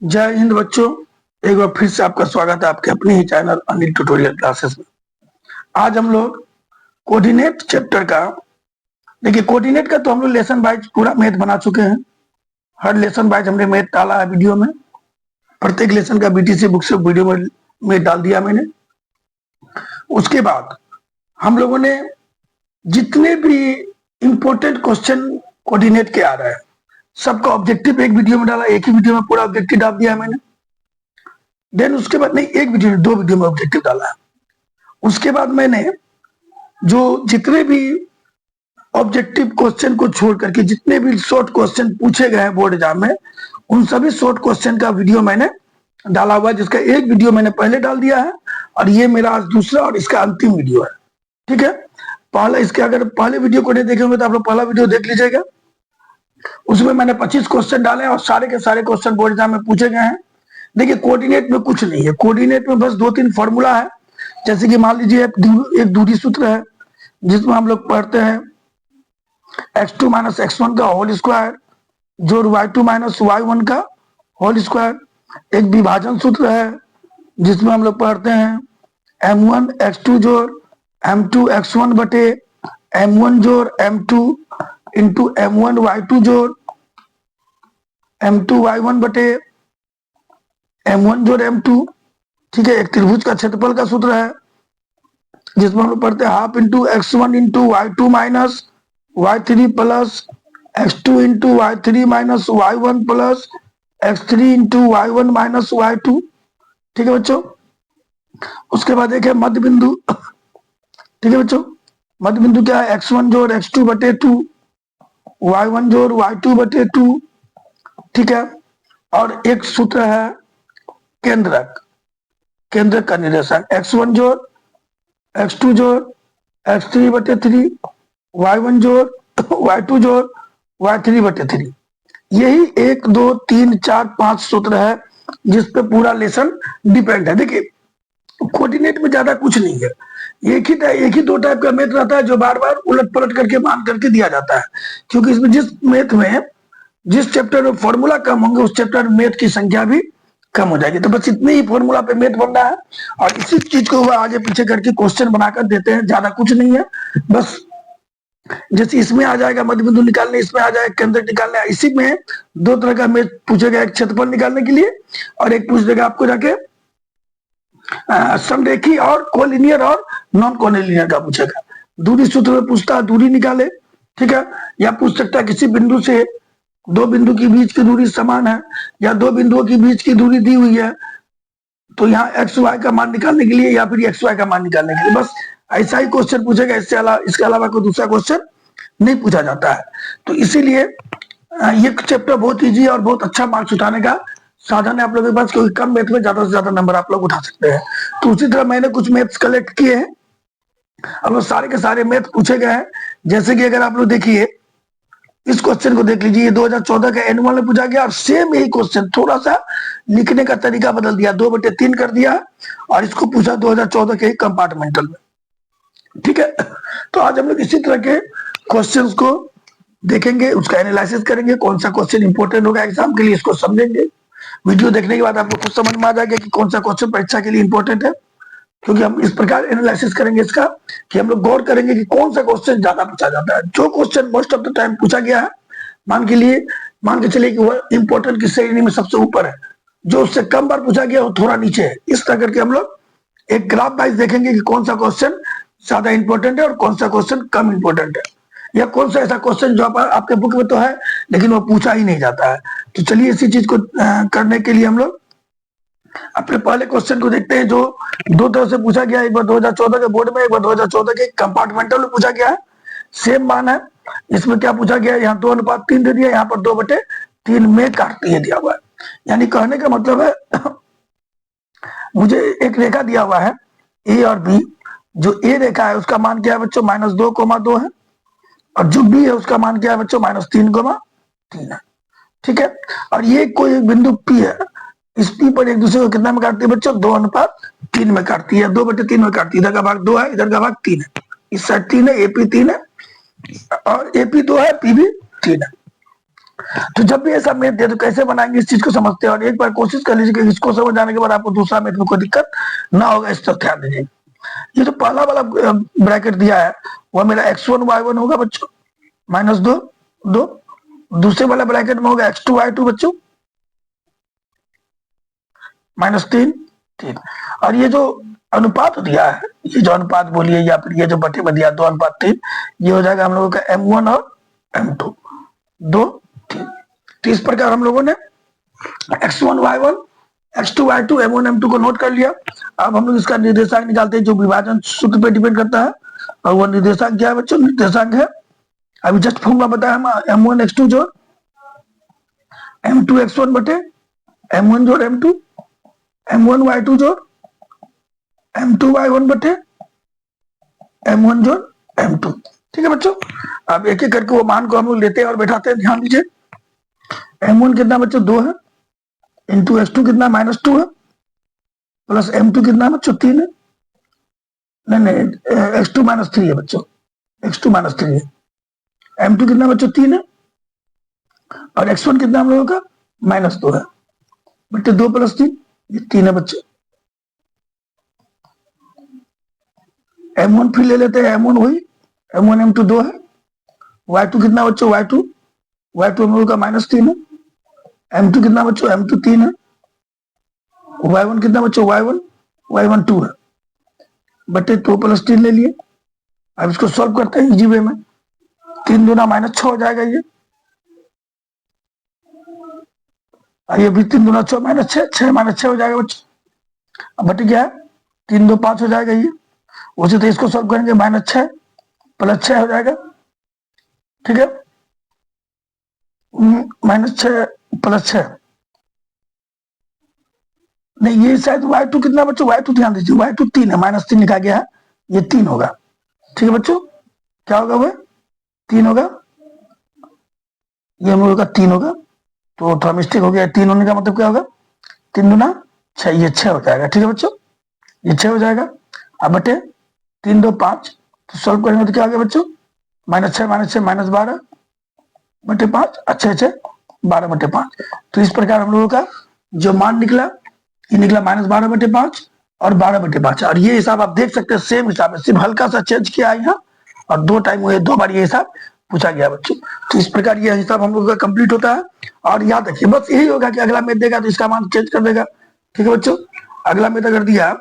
जय हिंद बच्चों। एक बार फिर से आपका स्वागत है आपके अपने ही चैनल अनिल ट्यूटोरियल क्लासेस में। आज हम लोग कोऑर्डिनेट चैप्टर का, देखिए कोऑर्डिनेट का तो हम लोग लेसन वाइज पूरा मैथ बना चुके हैं। हर लेसन वाइज हमने मैथ डाला है वीडियो में। प्रत्येक लेसन का बीटीसी बुक से वीडियो में मैथ डाल दिया मैंने। उसके बाद हम लोगों ने जितने भी इंपॉर्टेंट क्वेश्चन कोऑर्डिनेट के आ रहे हैं सबका ऑब्जेक्टिव एक वीडियो में डाला, एक ही वीडियो में पूरा ऑब्जेक्टिव डाल दिया मैंने। देन उसके बाद नहीं, एक वीडियो दो वीडियो में ऑब्जेक्टिव डाला है। उसके बाद मैंने जो जितने भी ऑब्जेक्टिव क्वेश्चन को छोड़ करके जितने भी शॉर्ट क्वेश्चन पूछे गए हैं बोर्ड एग्जाम में, उन सभी शॉर्ट क्वेश्चन का वीडियो मैंने डाला हुआ है, जिसका एक वीडियो मैंने पहले डाल दिया है और ये मेरा आज दूसरा और इसका अंतिम वीडियो है। ठीक है, पहला इसके अगर पहले वीडियो को नहीं देखे होंगे तो आप लोग पहला वीडियो देख लीजिएगा। उसमें मैंने 25 क्वेश्चन डाले और सारे के सारे क्वेश्चन बोर्ड एग्जाम में पूछे गए हैं। देखिए कोऑर्डिनेट में कुछ नहीं है, कोऑर्डिनेट में बस दो तीन फॉर्मूला है। जैसे कि मान लीजिए एक दूरी सूत्र है जिसमें हम लोग पढ़ते हैं x2 माइनस x1 का होल स्क्वायर जोड़ y2 माइनस y1 का होल स्क्वायर। एक विभाजन सूत्र है जिसमें हम लोग पढ़ते हैं m1 x2 जोड़ m2 x1 बटे m1 जोड़ m2 इंटू m1 y2 जोड़ m2 y1 बटे m1 जोड़ m2। ठीक है, एक त्रिभुज का क्षेत्रफल का सूत्र है जिसमें हम लोग पढ़ते हैं half into x1 into y2 minus y3 plus x2 into y3 minus y1 plus x3 into y1 minus y2। ठीक है बच्चों, उसके बाद एक है मध्य बिंदु। ठीक है बच्चों, मध्य बिंदु क्या है? x1 जोड़ x2 बटे 2, y1 जोड़ y2 बटे 2। ठीक है, और एक सूत्र है केंद्रक, केंद्रक का निरसन x1 जोड़ x2 जोड़ x3 बटे 3, y1 जोड़ y2 जोड़ y3 बटे 3। यही 1 2 3 4 5 सूत्र है जिस पे पूरा लेसन डिपेंड है। देखिए कोऑर्डिनेट में ज्यादा कुछ नहीं है, एक ही दो टाइप का मेथ रहता है जो बार बार उलट पलट करके मान करके दिया जाता है, क्योंकि इसमें जिस मेथ में जिस चैप्टर में फॉर्मूला कम होंगे उस चैप्टर में मेथ की संख्या भी कम हो जाएगी। तो बस इतने ही फॉर्मूला पे मेथ बनना है और इसी चीज को वह आगे पीछे करके क्वेश्चन बनाकर देते हैं, ज्यादा कुछ नहीं है। बस जैसे इसमें आ जाएगा मध्य बिंदु निकालने, इसमें आ जाएगा केंद्र निकालने। इसी में दो तरह का मेथ पूछेगा, एक क्षेत्रफल निकालने के लिए और एक पूछ देगा आपको जाके समरेखी और कोलिनियर और नॉन कोलिनियर का पूछेगा। दूरी सूत्र में पूछता है दूरी निकाले। ठीक है, या पूछ सकता है किसी बिंदु से दो बिंदु के बीच की दूरी समान है या दो बिंदुओं के बीच की दूरी दी हुई है, तो यहाँ एक्स वाई का मान निकालने के लिए या फिर एक्स वाई का मान निकालने के लिए बस ऐसा ही क्वेश्चन पूछेगा। इसके अलावा कोई दूसरा क्वेश्चन नहीं पूछा जाता है। तो इसीलिए ये चैप्टर बहुत इजी और बहुत अच्छा मार्क्स उठाने का साधन है आप लोगों के पास, क्योंकि कम मैथ में ज्यादा से ज्यादा नंबर आप लोग उठा सकते हैं। तो उसी तरह मैंने कुछ मैथ्स कलेक्ट किए हैं, अब सारे के सारे मैथ पूछे गए हैं। जैसे कि अगर आप लोग देखिए इस क्वेश्चन को देख लीजिए, 2014 का एनुअल में पूछा गया और सेम यही क्वेश्चन, थोड़ा सा लिखने का तरीका बदल दिया, 2/3 कर दिया और इसको पूछा 2014 के कंपार्टमेंटल में। ठीक है, तो आज हम लोग इसी तरह के क्वेश्चंस को देखेंगे, उसका एनालिसिस करेंगे, कौन सा क्वेश्चन इंपॉर्टेंट होगा एग्जाम के लिए इसको समझेंगे। वीडियो देखने के बाद आपको खुद समझ में आ जाएगा कि कौन सा क्वेश्चन परीक्षा के लिए इंपॉर्टेंट है, क्योंकि हम इस प्रकार एनालिसिस करेंगे इसका कि हम लोग गौर करेंगे कि कौन सा क्वेश्चन ज्यादा पूछा जाता है। जो question most of the time पूछा गया है मान के चलिए कि वह इंपॉर्टेंट की श्रेणी में सबसे ऊपर है, जो उससे कम बार पूछा गया वो थोड़ा नीचे है। इस तरह करके हम लोग एक ग्राफ वाइज देखेंगे कि कौन सा क्वेश्चन ज्यादा इंपॉर्टेंट है और कौन सा क्वेश्चन कम इंपॉर्टेंट है, या कौन सा ऐसा क्वेश्चन जो आपके बुक में तो है लेकिन वो पूछा ही नहीं जाता है। तो चलिए इसी चीज को करने के लिए हम लोग अपने पहले क्वेश्चन को देखते हैं, जो दो तरह से पूछा गया, एक बार 2014 के बोर्ड में, एक बार 2014 के कंपार्टमेंटल में पूछा गया है। सेम मान है, इसमें क्या पूछा गया है, यहाँ 2:3 दे दिया, यहाँ पर 2/3 में काटती दिया हुआ है। यानी कहने का मतलब है मुझे एक रेखा दिया हुआ है ए और बी, जो ए रेखा है उसका मान क्या है बच्चों -2,2 है, और जो बी है उसका मान क्या है बच्चों -3,3 है। ठीक है, और ये कोई एक बिंदु पी है, इस पी पर एक दूसरे को कितना में काटती है बच्चों 2:3 में काटती है, 2/3 में काटती है। इधर का भाग 2 है, इधर का भाग 3 है, इस साइड 3 है, एपी 3 है और एपी 2 है, पी भी 3 है। तो जब भी ऐसा मैथ दे तो कैसे बनाएंगे इस चीज को समझते हैं, और एक बार कोशिश कर लीजिए कि इसको समझ जाने के बाद आपको दूसरा मैथ में कोई दिक्कत ना होगा, इस तरफ ध्यान दीजिए। ये जो पहला वाला ब्रैकेट दिया है वह मेरा x1 y1 होगा बच्चों, -2 दूसरे वाला ब्रैकेट में होगा x2 y2 बच्चों, -3 और ये जो अनुपात दिया है, ये जो अनुपात बोलिए या फिर ये जो बटे में दिया 2:3, ये हो जाएगा हम लोगों का m1 और m2 2 3। तो इस प्रकार हम लोगों ने x1 y1 x2 y2 m1 m2 को नोट कर लिया। अब हम लोग इसका निर्देशांक निकालते हैं जो विभाजन सूत्र पे डिपेंड करता है, और वो निर्देशांक क्या है बच्चों, निर्देशांक है अभी जस्ट फॉर्मूला बताया हम, m1 x2 जोड़ m2 x1 बटे m1 जोड़ m2, m1 y2 जोड़ m2 y1 बटे m1 जोड़ m2। ठीक है बच्चों, अब एक एक करके वो मान को हम लोग लेते हैं और बैठाते हैं। ध्यान दीजिए, m1 कितना बच्चों 2 है, इंटू x2 कितना -2 है, प्लस m2 कितना बच्चों 3 है, नहीं x2 -3 है बच्चों, x2 -3 है, m2 कितना बच्चों 3 है, और x1 कितना हम लोगों का -2 है, बटे 2 + 3 ये 3 है बच्चों। m1 फिर ले लेते हैं, m1 वही m1 m2 2 है, y2 कितना बच्चों y2 हम लोगों का -3 है, m2 कितना बच्चों m2 3 है, y1 कितना बच्चों y1 2 है, बटे 2 + 3 ले लिए। अब इसको सॉल्व करते हैं इजी वे में, 3 दूना -6 हो जाएगा ये, ये भी 3 दूना 6 -6 6 -6 हो जाएगा बच्चों। अब बटे क्या है 3 2 5 हो जाएगा ये, उसी तो इसको सॉल्व करेंगे -6 + 6 हो जाएगा। ठीक है, -6 + 6 नहीं, ये शायद y2 कितना बच्चों y2 ध्यान दीजिए, y2 3 है, -3 लिखा गया है, ये 3 होगा। ठीक है बच्चों, क्या होगा वो 3 होगा, ये हम लोगों का 3 होगा, तो थोड़ा मिस्टेक हो गया, 3 होने का मतलब क्या होगा 3 दूना 6, ये 6 हो जाएगा। ठीक है बच्चों, ये 6 हो जाएगा। अब बटे 3 2 5, तो सॉल्व करेंगे तो क्या हो गया बच्चों -6 -12 बटे 5, अच्छे 12 बटे 5। तो इस प्रकार हम लोगों का जो मान निकला, ये निकला -12 बटे 5 और 12 बटे 5। और ये हिसाब आप देख सकते हैं सेम हिसाब है, सिर्फ हल्का सा चेंज किया है यहाँ, और 2 टाइम हुए, 2 बार ये हिसाब पूछा गया बच्चों। तो इस प्रकार ये हिसाब हम लोगों का कंप्लीट होता है। और याद रखिए बस यही होगा कि अगला मैथ देगा तो इसका मान चेंज कर देगा। ठीक है बच्चों, अगला मैथ अगर दिया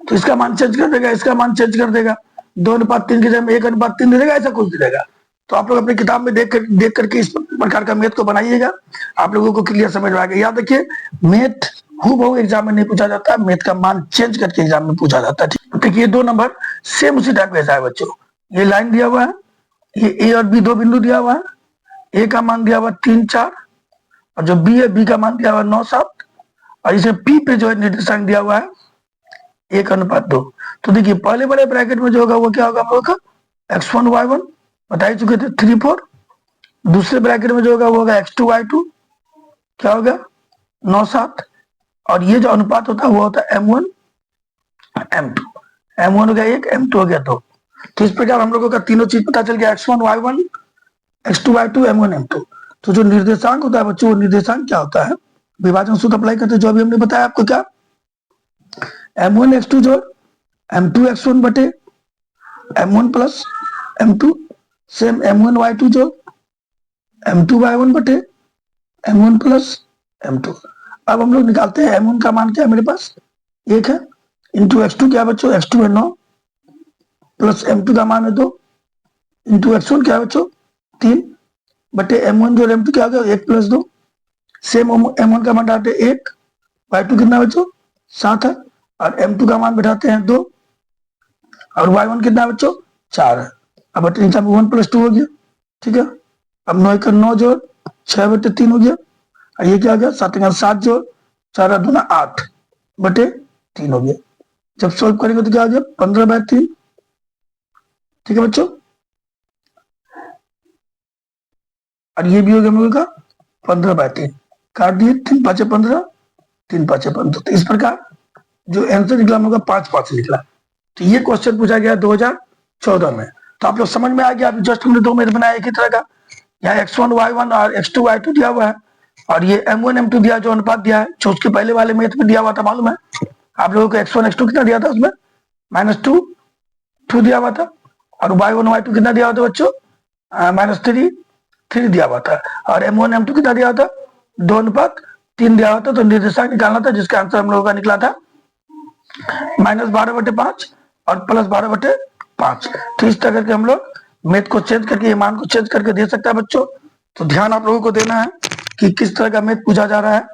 तो इसका मान चेंज कर देगा, इसका मान चेंज कर देगा, 2:3 की जगह में 1:3 दे देगा, ऐसा कुछ दे देगा। तो आप लोग अपनी किताब में देख करके इस प्रकार का मैथ को बनाइएगा, आप लोगों को क्लियर समझ में आएगा। याद रखिए मैथ हूबहू एग्जाम में नहीं पूछा जाता, मैथ का मान चेंज करके एग्जाम में पूछा जाता है। ठीक, देखिए 2 नंबर सेम उसी टाइप का है बच्चों, ये लाइन दिया हुआ है, ये ए और बी 2 बिंदु दिया हुआ है, ए का मान दिया हुआ 3 4, और जो बी है बी का मान दिया हुआ 9 7, और इसे पी पे जो है निर्देशांक दिया हुआ है 1:2। तो देखिए पहले बड़े ब्रैकेट में जो होगा वो क्या होगा हम लोग का x1 y1 बता ही चुके थे 3 4, दूसरे ब्रैकेट में जो होगा वो होगा x2 y2 क्या होगा 9 7, और ये जो अनुपात होता है वो होता है m1 m2, m1 हो गया 1, m2 हो गया 2। तो इस प्रकार हम लोगों का तीनों चीज पता चल गया, x1 y1 x2 y2 m1 m2। तो जो निर्देशांक होता है बच्चों, वो निर्देशांक क्या होता है, विभाजन सूत्र अप्लाई करते हैं जो अभी हमने बताया आपको, क्या m1 x2 जोड़ m2 x1 बटे m1 plus m2, same m1 y2 जोड़ m2 y1 बटे m1 प्लस m2। अब हम लोग निकालते हैं m1 का मान क्या है मेरे पास 1 है, इंटू x2 क्या बच्चों x2 है 9, प्लस m2 का मान है 2, इंटू x1 क्या है बच्चों 3, बटे m1 जोड़ m2 क्या हो गया 1 + 2, सेम m1 का मान डालते हैं 1, y2 कितना बच्चों 7 है, और m2 का मान बैठाते हैं 2, और y1 कितना बच्चों 4 है। अब बटे नीचे 1 + 2 हो गया। ठीक है, अब 9 का 9 जोड़ 6 बटे 3 हो गया, और ये क्या हो गया 7 का 7 जोड़ 4 दूना 8 बटे 3 हो गया। जब सॉल्व करेंगे तो क्या हो गया 15/3। ठीक है बच्चों, और ये भी हो गया हम लोगों का 15/3, काट दिए 3 5 15 3 5 15। तो इस प्रकार जो आंसर निकला हम लोग का 5 5 निकला। तो ये क्वेश्चन पूछा गया 2014 में। तो आप लोग समझ में आ गया, अभी जस्ट हमने 2 मैथ बनाया एक ही तरह का। यहाँ x1 y1 और x2 y2 दिया हुआ है, और ये m1 m2 दिया, जो अनुपात दिया है, जो उसके पहले वाले मैथ में दिया हुआ था, मालूम है आप लोगों को x1 x2 कितना दिया था उसमें, -2 दिया हुआ था, और y1 y2 कितना दिया हुआ था बच्चों, -3 दिया हुआ था, और m1 m2 कितना दिया हुआ था, 2:3 दिया हुआ था। तो निर्देशांक निकालना था, जिसका आंसर हम लोगों का निकला था -12/5 और +12/5। तो इस तरह करके हम लोग मैथ को चेंज करके, मान को चेंज करके दे सकता है बच्चों। तो ध्यान आप लोगों को देना है कि किस तरह का मैथ पूछा जा रहा है।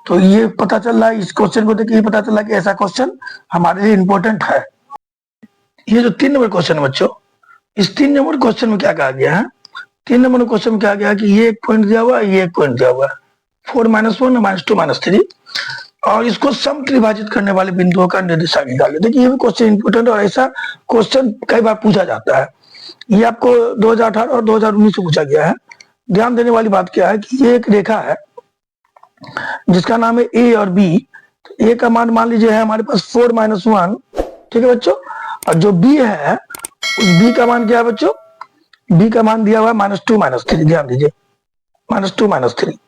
तो ये पता चल रहा है, इस क्वेश्चन को देखिए पता चल रहा है कि ऐसा क्वेश्चन हमारे लिए इंपॉर्टेंट है। ये जो 3 नंबर क्वेश्चन है बच्चों, इस 3 नंबर क्वेश्चन में क्या कहा गया है, 3 नंबर क्वेश्चन में क्या गया कि ये एक पॉइंट दिया हुआ है, ये एक पॉइंट दिया हुआ है, 4 -1 -2 -3, और इसको सम त्रिभाजित करने वाले बिंदुओं का निर्देशांक निकालिए। देखिए ये भी क्वेश्चन इंपोर्टेंट, और ऐसा क्वेश्चन कई बार पूछा जाता है। ये आपको 2018 और 2019 से पूछा गया है। ध्यान देने वाली बात क्या है कि ये एक रेखा है जिसका नाम है ए और बी। तो ए का मान लीजिए है हमारे पास 4 -1, ठीक है बच्चों, और जो बी है उस बी का मान क्या है बच्चों, बी का मान दिया हुआ है -2 -3। ध्यान दीजिए -2 -3।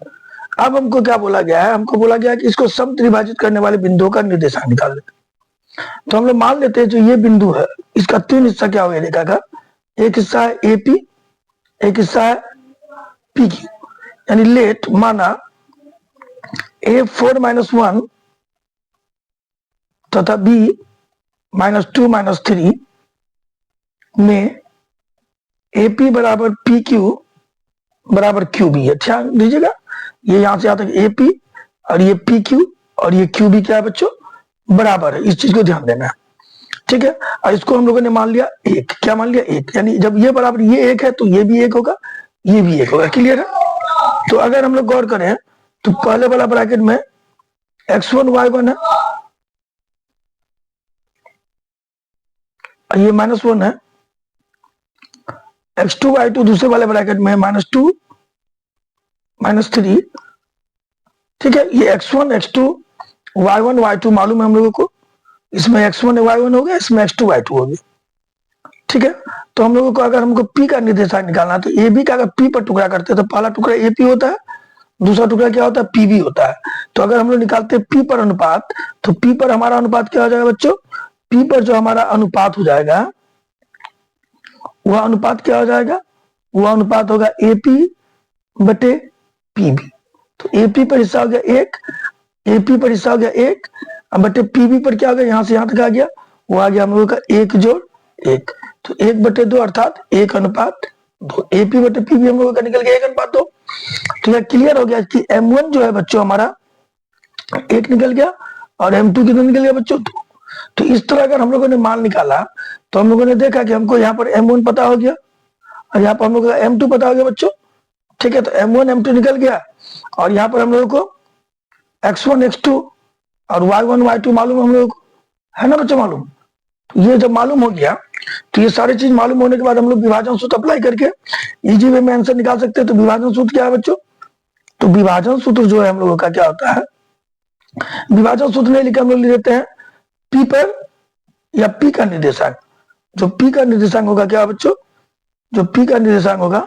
अब हमको क्या बोला गया है, हमको बोला गया है कि इसको सम त्रिभाजित करने वाले बिंदुओं का निर्देशांक निकाल लेते। तो हम लोग मान लेते हैं जो ये बिंदु है इसका 3 हिस्सा क्या होगा रेखा का, एक हिस्सा है एपी, एक हिस्सा है पी क्यू, यानी लेट माना ए 4 -1 तथा बी -2 -3 में एपी बराबर पी क्यू बराबर क्यू बी है। ध्यान दीजिएगा, ये यहां से आता है एपी और ये पी क्यू और ये क्यू बी क्या है बच्चों, बराबर है। इस चीज को ध्यान देना है, ठीक है। और इसको हम लोगों ने मान लिया एक, क्या मान लिया एक, यानी जब ये बराबर ये एक है तो ये भी एक होगा, ये भी एक होगा। क्लियर है। तो अगर हम लोग गौर करें तो पहले वाला ब्रैकेट में x1 y1 है, ये -1 है, x2 y2 दूसरे वाले ब्रैकेट में -2 -3, ठीक है। ये x1 x2 y1 y2 मालूम है हम लोगों को, इसमें x1 y1 हो गया, इसमें x2 y2 हो गया, ठीक है। तो हम लोगों को अगर हमको p का निर्देशांक निकालना है तो ए बी का अगर p पर टुकड़ा करते हैं तो पहला टुकड़ा ए पी होता है, दूसरा टुकड़ा क्या होता है, पी बी होता है। तो अगर हम लोग निकालते हैं p पर अनुपात, तो p पर हमारा अनुपात क्या हो जाएगा बच्चों, p पर जो हमारा अनुपात हो जाएगा वह अनुपात क्या हो जाएगा, वह अनुपात होगा एपी बटे पीबी। तो एपी पर हिस्सा हो गया एक, एपी पर हिस्सा हो गया एक, बटे पीबी पर क्या हो गया, यहां से यहां तक आ गया, वो आ गया हम लोगों का 1+1। तो 1/2 अर्थात 1:2। एपी बटे पीबी हम लोगों का निकल गया 1:2। तो यह क्लियर हो गया कि M1 जो है बच्चों हमारा 1 निकल गया और M2 कितना निकल गया बच्चों 2। तो इस तरह अगर हम लोगों ने मान निकाला तो हम लोगों ने देखा कि हमको यहाँ पर M1 पता हो गया और यहाँ पर हम लोगों का M2 पता हो गया बच्चों, ठीक है। तो M1 M2 निकल गया और यहाँ पर हम लोगों को x1 x2 और y1 y2 मालूम हम लोगों को, है ना बच्चों मालूम। ये जब मालूम हो गया तो ये सारी चीज मालूम होने के बाद हम लोग विभाजन सूत्र अप्लाई करके इजी वे में आंसर निकाल सकते हैं। तो विभाजन सूत्र क्या है बच्चों, तो विभाजन सूत्र जो है हम लोगों का क्या होता है, विभाजन सूत्र नहीं लिखा हम लोग लिख देते हैं पी पर या पी का निर्देशांक। जो पी का निर्देशांक होगा क्या बच्चों, जो पी का निर्देशांक होगा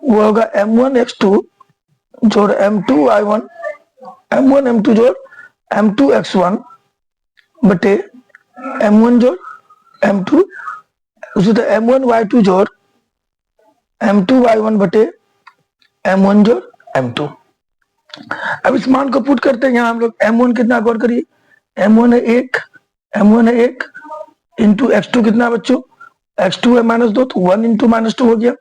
वो होगा m1 x2 जोड़ m2 y1, m1 m2 जोड़ m2 x1 बटे m1 जोड़ m2, उसी तरह m1 y2 जोड़ m2 y1 बटे m1 जोड़ m2। अब इस मान को पुट करते हैं यहाँ हम लोग, m1 कितना गौर करिए, m1 है 1, m1 है 1 इंटू x2 कितना बच्चों, x2 है -2 तो 1 इंटू -2 हो गया,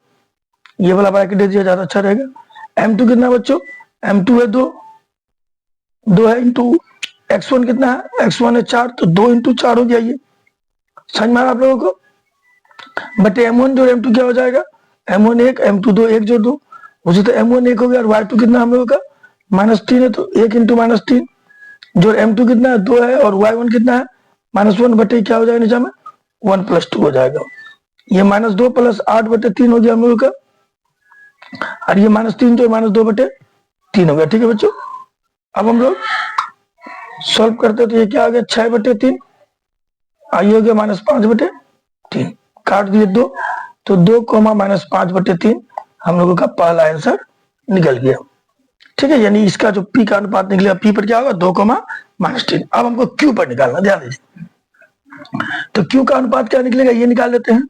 ये वाला ब्रैकेट दे दिया ज्यादा अच्छा रहेगा। m2 कितना बच्चों, m2 है 2 है इंटू x1 कितना है, x1 है 4 तो 2 इंटू 4 हो गया, ये समझ में आ रहा आप लोगों को। बटे m1 जोड़ m2 क्या हो जाएगा, m1 1 m2 2 1 जोड़ 2, उसी तो m1 1 हो गया और y2 कितना हम लोगों का -3 है तो 1 इंटू -3 जोड़ m2 कितना है 2 है और y1 कितना है -1 बटे क्या हो जाएगा नीचे में 1 + 2 हो जाएगा। ये -2 + 8 बटे 3 हो गया हम लोगों का, और ये -3 जो -2 बटे 3 हो गया, ठीक है बच्चों। अब हम लोग सॉल्व करते तो ये क्या आ गया 6 बटे 3, आई हो गया -5 बटे 3, काट दिए 2 तो 2,-5/3 हम लोगों का पहला आंसर निकल गया। ठीक है, यानी इसका जो पी का अनुपात निकलेगा, पी पर क्या होगा 2,-3। अब हमको क्यू पर निकालना, ध्यान दीजिए। तो क्यू का अनुपात क्या निकलेगा ये निकाल लेते हैं।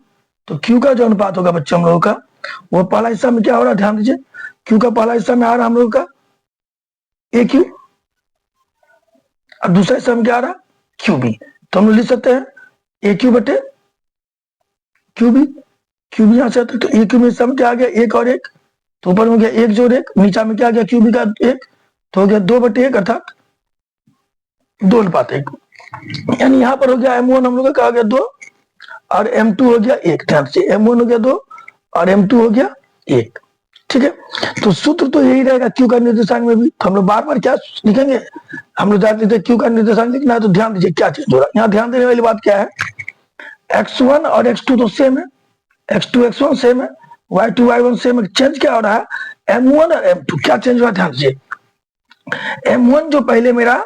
तो क्यू का जो अनुपात होगा बच्चों हम लोगों का, वो पहला हिस्सा में क्या हो रहा है ध्यान दीजिए। क्यू का पहला हिस्सा में आ रहा हम लोगों का ए क्यू, और दूसरा हिस्सा में क्या आ रहा क्यू बी। तो हम लोग लिख सकते हैं ए क्यू बटे क्यू बी। क्यू बी यहां से आता है, तो ए क्यू में हिस्सा में क्या आ गया 1 और 1, तो ऊपर में हो गया 1 जोड़ 1, नीचा में क्या आ गया क्यू बी का 1, तो हो गया 2/1 अर्थात 2:1। यानी यहाँ पर हो गया M1 हम लोग का आ गया 2 और M2 हो गया 1। ध्यान से M1 हो गया 2 और M2 हो गया 1। ठीक है, तो सूत्र तो यही रहेगा क्यू का निर्देशांक में भी। तो हम लोग बार बार क्या लिखेंगे, हम लोग जानते थे क्यू का निर्देशांक लिखना है। तो ध्यान दीजिए क्या चेंज हो रहा है, यहाँ ध्यान देने वाली बात क्या है, x1 और x2 तो सेम है, x2 x1 सेम है, y2 y1 सेम है। चेंज क्या हो रहा है M1 और M2 क्या चेंज हुआ ध्यान दीजिए। M1 जो पहले मेरा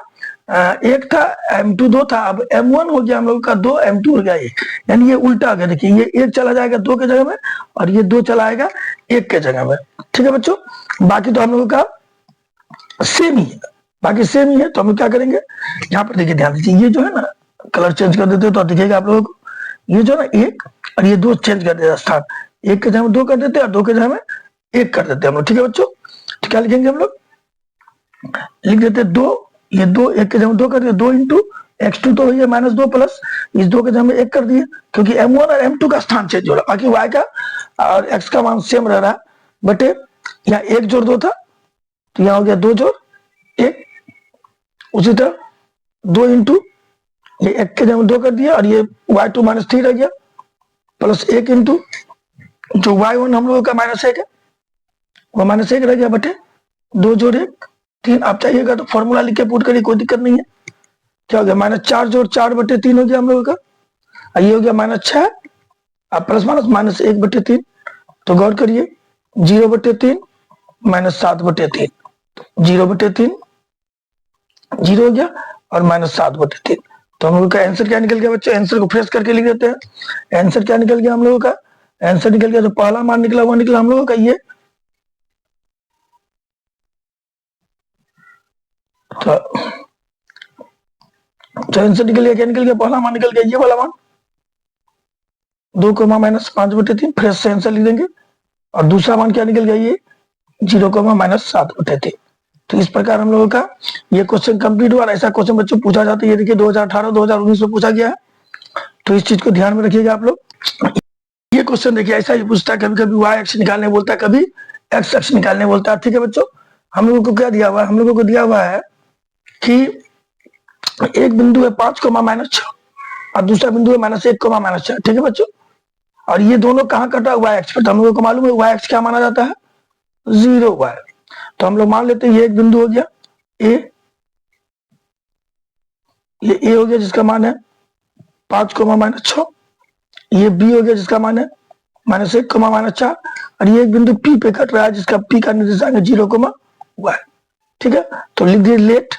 1 था, M2 2 था, अब M1 हो गया हम लोग का 2, M2 हो गया 1। यानी ये उल्टा आ गया, देखिए ये 1 चला जाएगा 2 के जगह में और ये 2 चला आएगा 1 के जगह में। ठीक है बच्चों, बाकी तो हम लोगों का सेम ही है, बाकी सेम ही है। तो हम लोग क्या करेंगे, यहाँ पर देखिए ध्यान दीजिए, ये जो है ना कलर चेंज कर देते हो तो दिखेगा आप लोगों को, ये जो ना 1 और ये 2 चेंज कर देते स्थान, 1 के जगह में 2 कर देते हैं और 2 के जगह में 1 कर देते हैं हम लोग। ठीक है बच्चों, तो क्या लिखेंगे हम लोग, लिख देते 2, ये 2 1 के जगह में 2 कर दिया, 2 इंटू x2 तो है -2 प्लस इस 2 के जगह में 1 कर दिए, क्योंकि M1 और M2 का स्थान चेंज हो रहा है, बाकी y का और x का मान सेम रह रहा है। बटे यहाँ 1 जोड़ 2 था, तो यहाँ हो गया 2 जोड़ 1। उसी तरह 2 इंटू ये 1 के जगह में 2 कर दिया और ये y2 -3 रह गया, प्लस 1 इंटू जो y1 हम लोगों का -1 है वो -1 रह गया, बटे 2 जोड़ 1 3। आप चाहिएगा तो फॉर्मूला लिख के पुट करिए, कोई दिक्कत नहीं है। क्या हो गया -4 जोड़ 4/3 हो गया हम लोगों का, और ये हो गया -6 अब प्लस माइनस -1/3। तो गौर करिए 0/3 -7/3, 0/3 0 हो गया और -7/3। तो हम लोगों का आंसर क्या निकल गया बच्चों, आंसर को फ्रेश करके लिख देते हैं। आंसर क्या निकल गया हम लोगों का, आंसर निकल गया, जो पहला मान निकला वो निकला हम लोगों का ये, तो आंसर निकल गया, क्या निकल गया, पहला मान निकल गया ये वाला मान 2, -5/3, फ्रेश से आंसर लिख देंगे। और दूसरा मान क्या निकल गया ये 0, -7/3। तो इस प्रकार हम लोगों का ये क्वेश्चन कंप्लीट हुआ। ऐसा क्वेश्चन बच्चों पूछा जाता है, ये देखिए 2018 2019 में पूछा गया है, तो इस चीज को ध्यान में रखिएगा आप लोग। ये क्वेश्चन देखिए ऐसा ही पूछता है, कभी कभी वाई एक्स निकालने बोलता है, कभी एक्स एक्स निकालने बोलता है। ठीक है बच्चों, हम लोगों को क्या दिया हुआ है, हम लोगों को दिया हुआ है कि एक बिंदु है 5,-6 और दूसरा बिंदु है -1,-6। ठीक है बच्चों, और ये दोनों कहाँ कटा हुआ है एक्स पर, तो हम लोगों को मालूम है वाई एक्स क्या माना जाता है 0 वाई। तो हम लोग मान लेते हैं ये एक बिंदु हो गया ए, ये ए हो गया जिसका मान है 5,-6, ये बी हो गया जिसका मान है -1,-4, और ये एक बिंदु पी पे कट रहा है जिसका पी का निर्देशांक है 0,y। ठीक है, तो लिख दिए लेट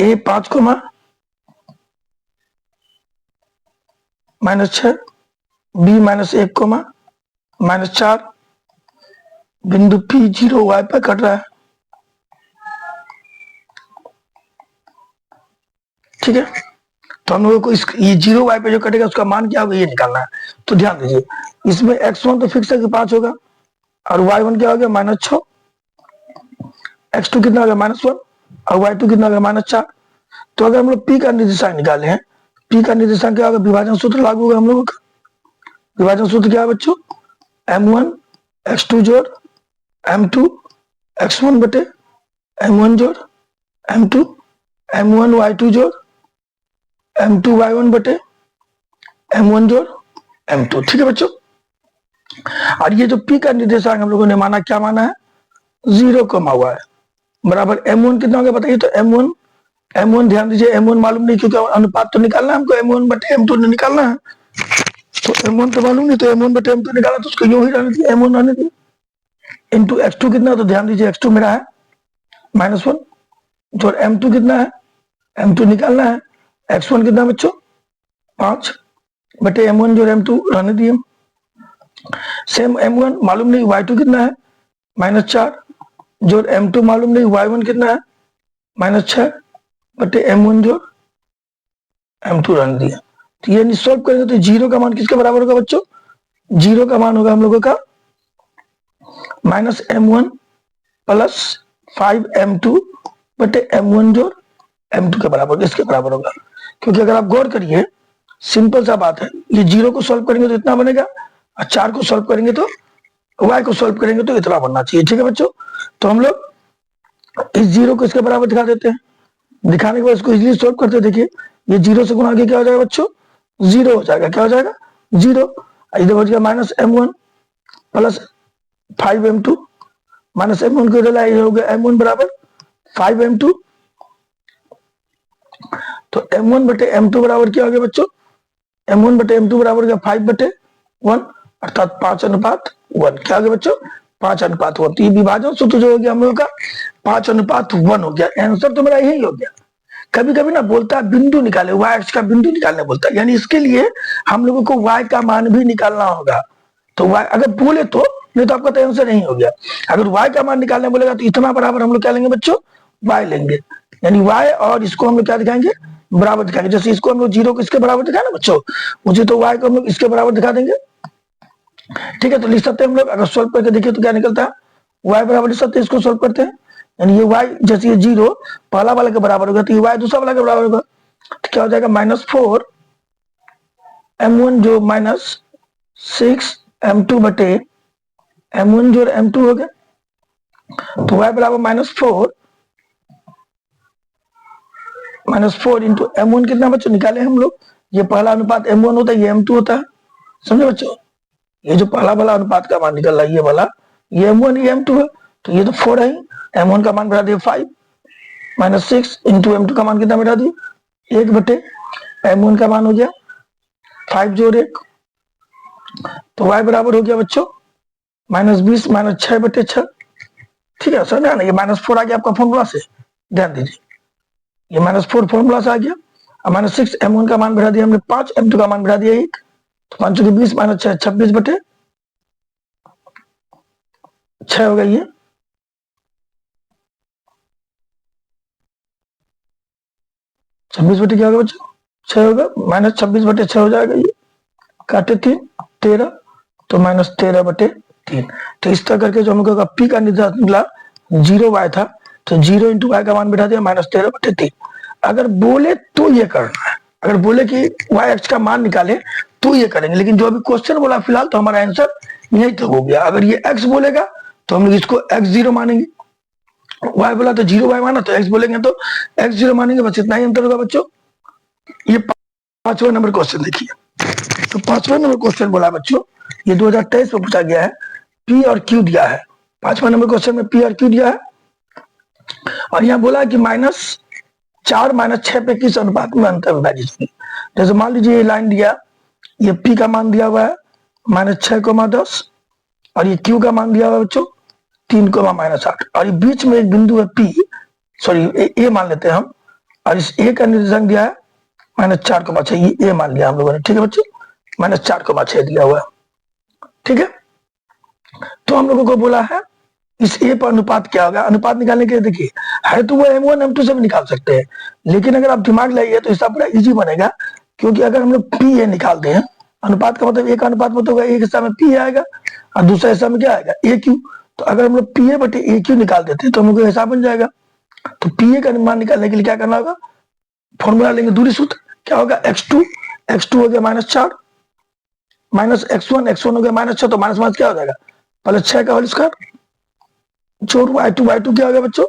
ए 5,-6 बी -1,-4 बिंदु पी 0y पे कट रहा है। ठीक है, तो हम लोगों को इस ये 0y पे जो कटेगा उसका मान क्या होगा ये निकालना है। तो ध्यान दीजिए, इसमें x1 तो फिक्स है कि 5 होगा और y1 क्या हो गया -6, x2 कितना हो गया -1 और y2 कितना हो गया -4। तो अगर हम लोग p का निर्देशांक निकाले हैं, p का निर्देशांक क्या होगा, विभाजन सूत्र लागू होगा हम लोगों का। विभाजन सूत्र क्या है बच्चों, m1 x2 जोड़ m2 x1 बटे m1 जोड़ m2 m1 y2 जोड़ m2 y1 बटे m1 जोड़ m2। ठीक है बच्चों, और ये जो p का निर्देशांक हम लोगों ने माना, क्या माना है 0,y बराबर m1 कितना हो गया बताइए। तो m1 ध्यान दीजिए, m1 मालूम नहीं क्योंकि अनुपात तो निकालना है हमको, m1 बटे m2 निकालना है। तो m1 तो मालूम नहीं, तो m1 बटे m2 निकाला, तो उसको यूं ही रहने दिए, m1 रहने दिए। इंटू x2 कितना, तो ध्यान दीजिए x2 मेरा है -1 जोड़ m2 कितना है, m2 निकालना है, x1 कितना बच्चों 5 बटे m1 जोड़ m2 रहने दिए। सेम m1 मालूम नहीं, y2 कितना है -4, जोड़ m2 मालूम नहीं, y1 कितना है -6 बटे m1 जोड़ m2 रन दिया। तो ये सॉल्व करेंगे तो जीरो का मान किसके बराबर होगा बच्चों? जीरो का मान होगा हम लोगों का -m1 प्लस 5m2 बटे m1 जोड़ m2 के बराबर, इसके बराबर होगा। क्योंकि अगर आप गौर करिए, सिंपल सा बात है, ये जीरो को सॉल्व करेंगे तो इतना बनेगा, और 4 को सॉल्व करेंगे तो y को सॉल्व करेंगे तो इतना बनना चाहिए। ठीक है बच्चों, तो हम लोग इस जीरो को इसके बराबर दिखा देते हैं। दिखाने के बाद इसको इजीली सॉल्व करते हैं। देखिए ये जीरो से गुणा के क्या हो जाएगा बच्चों? जीरो हो जाएगा। क्या हो जाएगा? जीरो। इधर हो जाएगा -m1 प्लस 5m2 -m1 को इधर लाए, हो गया m1 बराबर 5m2। तो m1 बटे m2 बराबर क्या हो गया बच्चों? m1 बटे m2 बराबर गया 5/1, अर्थात 5:1। क्या हो गया बच्चों? 5:1। तो ये विभाजन सूत्र जो हो गया हम लोग का 5:1 हो गया। आंसर तो मेरा यही हो गया। कभी कभी ना बोलता है बिंदु निकाले, y एक्स का बिंदु निकालने बोलता है, यानी इसके लिए हम लोगों को y का मान भी निकालना होगा। तो y अगर बोले तो, नहीं तो आपका तो आंसर नहीं हो गया। अगर y का मान निकालने बोलेगा तो इतना बराबर हम लोग क्या लेंगे बच्चों? y लेंगे, यानी y और इसको हम लोग क्या दिखाएंगे? बराबर दिखाएंगे। जैसे इसको हम लोग जीरो को इसके बराबर दिखाए ना बच्चों, मुझे तो y को हम लोग इसके बराबर दिखा देंगे। ठीक है, तो लिख सकते हैं हम लोग। अगर सोल्व करके देखिए तो क्या निकलता है? y बराबर लिख सकते हैं, इसको सोल्व करते हैं, यानी ये y जैसे ये जीरो पहला वाला के बराबर होगा तो ये y दूसरा वाला के बराबर होगा। तो क्या हो जाएगा? -4m1 जो -6m2 बटे m1 जो m2 हो गया। तो y बराबर -4 इंटू m1 कितना बच्चों निकाले हम लोग? ये पहला अनुपात m1 होता है, ये m2 होता है। समझे बच्चों? ये जो पहला वाला अनुपात का मान निकल रहा है, ये वाला, ये m1 ये m2 है, तो ये तो 4 है। m1 का मान बढ़ा दिया 5 -6 इंटू m2 का मान कितना बढ़ा दिया 1 बटे m1 का मान हो गया 5 जोड़ 1। तो y बराबर हो गया बच्चों -20 -6 बटे 6। ठीक है, समझ ना? ये -4 आ गया आपका फॉर्मूला से, ध्यान दीजिए, ये -4 फॉर्मूला से आ गया। और -6 m1 का मान बढ़ा दिया हमने 5, m2 का मान बढ़ा दिया 1, तो 5 चौके 20 -6 26 बटे 6 होगा। ये छब्बीस बटे क्या होगा बच्चों? 6 होगा, -26 बटे 6 हो जाएगा। ये काटे 3 13, तो -13 बटे 3। तो इस तरह करके जो हम लोग का पी का निर्धारण निकला 0y था, तो 0 इंटू वाई का मान बिठा दिया -13 बटे 3। अगर बोले तो ये करना है, अगर बोले कि y एक्स का मान निकाले तो ये करेंगे, लेकिन जो अभी क्वेश्चन बोला फिलहाल तो हमारा आंसर यही तो हो गया। अगर ये x बोलेगा तो हम लोग इसको x0 मानेंगे, y बोला तो 0y माना, तो x बोलेंगे तो x0 मानेंगे। बस इतना ही अंतर होगा बच्चों। ये 5वां नंबर क्वेश्चन देखिए। तो 5वां नंबर क्वेश्चन बोला बच्चों, ये 2023 में पूछा गया है, P और Q दिया है। 5वां नंबर क्वेश्चन में P और Q दिया है, और यहाँ बोला कि -4 -6 पे किस अनुपात में अंतर विभाजित होगी। जैसे मान लीजिए ये लाइन दिया, ये P का मान दिया हुआ है -6,10, और ये Q का मान दिया हुआ है बच्चों 3,-8, और ये बीच में एक बिंदु है P, सॉरी ए मान लेते हैं हम, और इस ए का निर्देशांक दिया है -4,6, ये ए मान लिया हम लोगों ने। ठीक है बच्चों, -4,6 दिया हुआ है। ठीक है, तो हम लोगों को बोला है इस ए पर अनुपात क्या होगा। अनुपात निकालने के लिए देखिए, है तो वो m1 m2 से भी निकाल सकते हैं, लेकिन अगर आप दिमाग लगाइए तो हिसाब बड़ा इजी बनेगा। क्योंकि अगर हम लोग पी ए निकालते हैं, अनुपात का मतलब एक अनुपात मतलब होगा, एक हिस्सा में पी आएगा और दूसरा हिस्सा में क्या आएगा ए क्यू। तो अगर हम लोग पी ए बटे ए क्यू निकाल देते हैं तो हम लोग हिसाब बन जाएगा। तो पी ए का मान निकालने के लिए क्या करना होगा? फॉर्मूला लेंगे, दूरी सूत्र। क्या होगा? x2 हो गया -4 -x1 हो गया -6, तो माइनस क्या हो जाएगा? पहले 6 का होल स्क्वायर जोड़ y2 क्या हो गया बच्चों?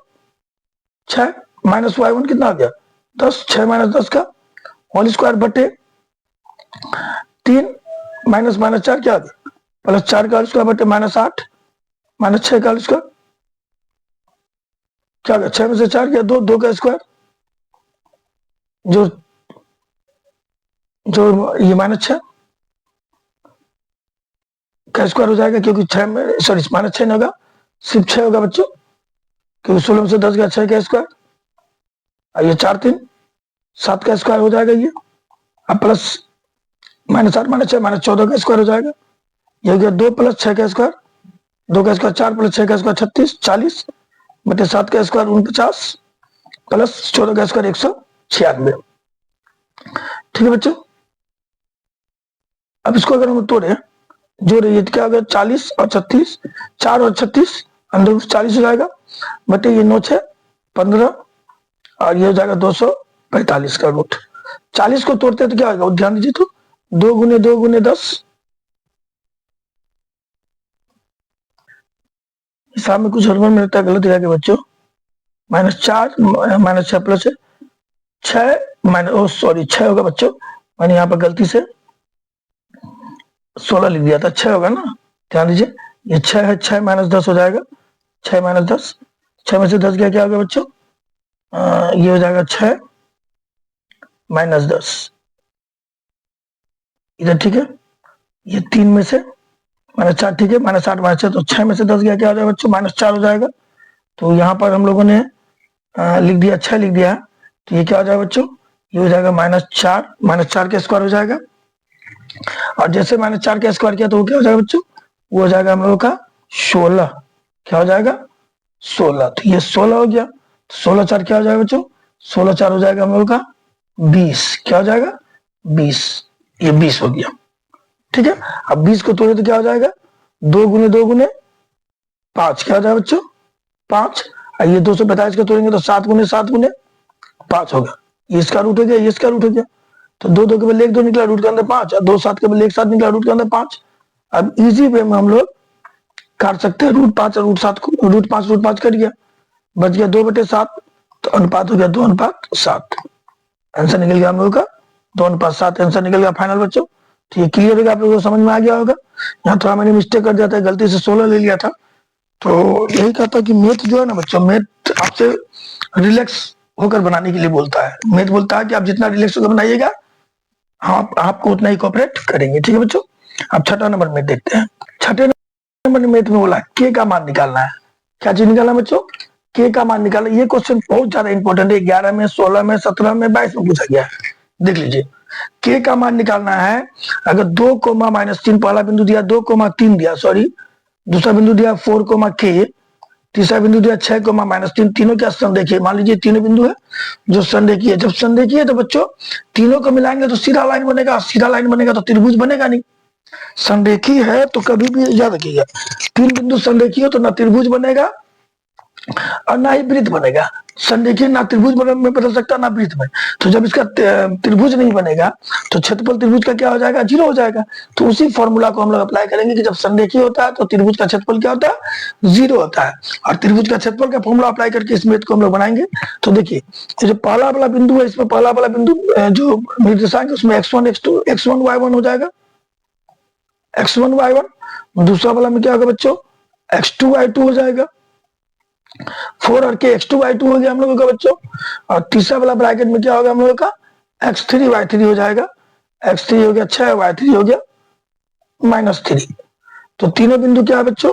6 -y1 कितना हो गया? 10, 6 - 10 का होल स्क्वायर बटे 3 -4 क्या हो गया? +4 का होल स्क्वायर बटे -8 -6 का होल स्क्वायर क्या हो गया? 6 में से 4 गया 2 का स्क्वायर जो ये -6 का स्क्वायर हो जाएगा, क्योंकि 6 में सॉरी -6 नहीं होगा, सिर्फ 6 होगा बच्चों, क्योंकि 16 में से 10 गया 6 का स्क्वायर, और ये 4 3 7 का स्क्वायर हो जाएगा ये, अब प्लस -8 -6 -14 का स्क्वायर हो जाएगा। ये हो गया 2 प्लस 6 का स्क्वायर, 2 का स्क्वायर 4 प्लस 6 का स्क्वायर 36, 40 बटे 7 का स्क्वायर 49 प्लस 14 का स्क्वायर 196। ठीक है बच्चों, अब इसको अगर हम तोड़े जोड़े ये क्या हो गया 40 और 36, 4 और 36 अंदर 40 हो जाएगा बटे ये 9 6 15 और ये हो जाएगा 245 का रूट। 40 को तोड़ते तो क्या होगा ध्यान दीजिए, तो 2 गुने 2 गुने 10, हिसाब में कुछ हड़बड़ में लगता है गलत गया बच्चों, -4 -6 प्लस 6 माइनस सॉरी 6 होगा बच्चों, मैंने यहाँ पर गलती से 16 लिख दिया था, 6 होगा ना, ध्यान दीजिए ये 6 है, 6 -10 हो जाएगा, 6 -10, 6 में से 10 गया क्या होगा बच्चों, ये हो जाएगा 6 -10 इधर। ठीक है, ये 3 में से -4, ठीक है, -8 -6 तो 6 में से 10 गया क्या हो जाएगा बच्चों -4 हो जाएगा। तो यहाँ पर हम लोगों ने लिख दिया 6 लिख दिया, तो ये क्या हो जाएगा बच्चों, ये हो जाएगा -4 का स्क्वायर हो जाएगा, और जैसे -4 का स्क्वायर किया तो वो क्या हो जाएगा बच्चों, वो हो जाएगा हम लोगों का 16, क्या हो जाएगा 16, तो ये 16 हो गया, 16 4 क्या हो जाएगा बच्चों, 16 4 हो जाएगा हम लोगों का 20, क्या हो जाएगा 20, ये 20 हो गया। ठीक है, अब 20 को तोड़े तो क्या हो जाएगा 2 गुने 2 गुने 5, क्या हो जाएगा बच्चों 5, और ये 245 को तोड़ेंगे तो 7 गुने 7 गुने 5 होगा, ये इसका रूट हो गया, ये इसका रूट हो गया, तो 2 2 के बदले 1 2 निकला रूट के अंदर 5, और 2 7 के बदले 1 7 निकला रूट के अंदर 5। अब इजी वे में हम लोग काट सकते हैं √5 और √7 को, √5 कट गया, बच गया 2/7, तो अनुपात हो गया 2:7, आंसर निकल गया हम लोगों का 2:7 आंसर निकल गया फाइनल बच्चों। तो ये क्लियर होगा, आप लोगों को समझ में आ गया होगा। यहाँ थोड़ा मैंने मिस्टेक कर दिया था, गलती से 16 ले लिया था, तो यही कहता कि मैथ जो है ना बच्चों, मैथ आपसे रिलैक्स होकर बनाने के लिए बोलता है, मैथ बोलता है कि आप जितना रिलैक्स होकर बनाइएगा हम आपको उतना ही कोऑपरेट करेंगे। ठीक है बच्चों, अब छठा नंबर मैथ देखते हैं। छठे नंबर मैथ में बोला के का मान निकालना है, क्या चीज निकालना बच्चों, के का मान निकालना। ये क्वेश्चन बहुत ज्यादा इंपॉर्टेंट है, 11 में 16 में 17 में 22 में पूछा गया है, देख लीजिए। के का मान निकालना है, अगर 2 -3 पहला बिंदु दिया, 2 3 दिया, सॉरी दूसरा बिंदु दिया 4 के, तीसरा बिंदु दिया 6 -3, तीनों क्या संरेखीय, मान लीजिए तीनों बिंदु है जो संरेखीय है। जब संरेखीय है तो बच्चों तीनों को मिलाएंगे तो सीधा लाइन बनेगा, सीधा लाइन बनेगा तो त्रिभुज बनेगा नहीं। संरेखीय है तो कभी भी याद रखिएगा, 3 बिंदु संरेखीय हो तो ना त्रिभुज बनेगा और ना ही वृत्त बनेगा। संरेखीय ना त्रिभुज में बदल सकता ना वृत्त में, तो जब इसका त्रिभुज नहीं बनेगा तो क्षेत्रफल त्रिभुज का क्या हो जाएगा 0 हो जाएगा। तो उसी फॉर्मूला को हम लोग अप्लाई करेंगे कि जब संरेखीय होता है तो त्रिभुज का क्षेत्रफल क्या होता है 0 होता है, और त्रिभुज का क्षेत्रफल का फॉर्मूला अप्लाई करके इस मैथ को हम लोग बनाएंगे। तो देखिए ये जो पहला वाला बिंदु है, इसमें पहला वाला बिंदु जो निर्देशांक है उसमें x1 x2 x1 y1 हो जाएगा, x1 y1। दूसरा वाला में क्या होगा बच्चों x2 y2 हो जाएगा, 4 और के x2 y2 हो गया हम लोगों का बच्चों। और तीसरा वाला ब्रैकेट में क्या होगा हम लोगों का x3 y3 हो जाएगा, x3 हो गया 6 y3 हो गया -3। तो तीनों बिंदु क्या है बच्चों,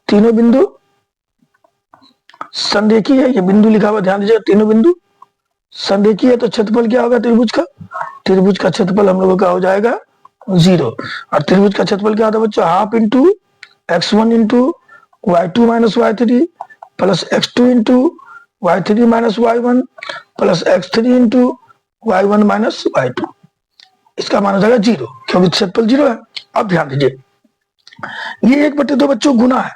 तीनों बिंदु संरेखीय है, ये बिंदु लिखा हुआ ध्यान दीजिए, तीनों बिंदु संरेखीय है। तो क्षेत्रफल क्या होगा त्रिभुज का, त्रिभुज का क्षेत्रफल हम लोगों का हो जाएगा 0, और त्रिभुज का क्षेत्रफल क्या होता है बच्चों, half into x1 into y2 - y3 plus x2 into y3 - y1 plus x3 into y1 - y2। इसका मान हो जाएगा 0, क्योंकि क्षेत्रफल 0 है। अब ध्यान दीजिए ये 1/2 बच्चों गुना है,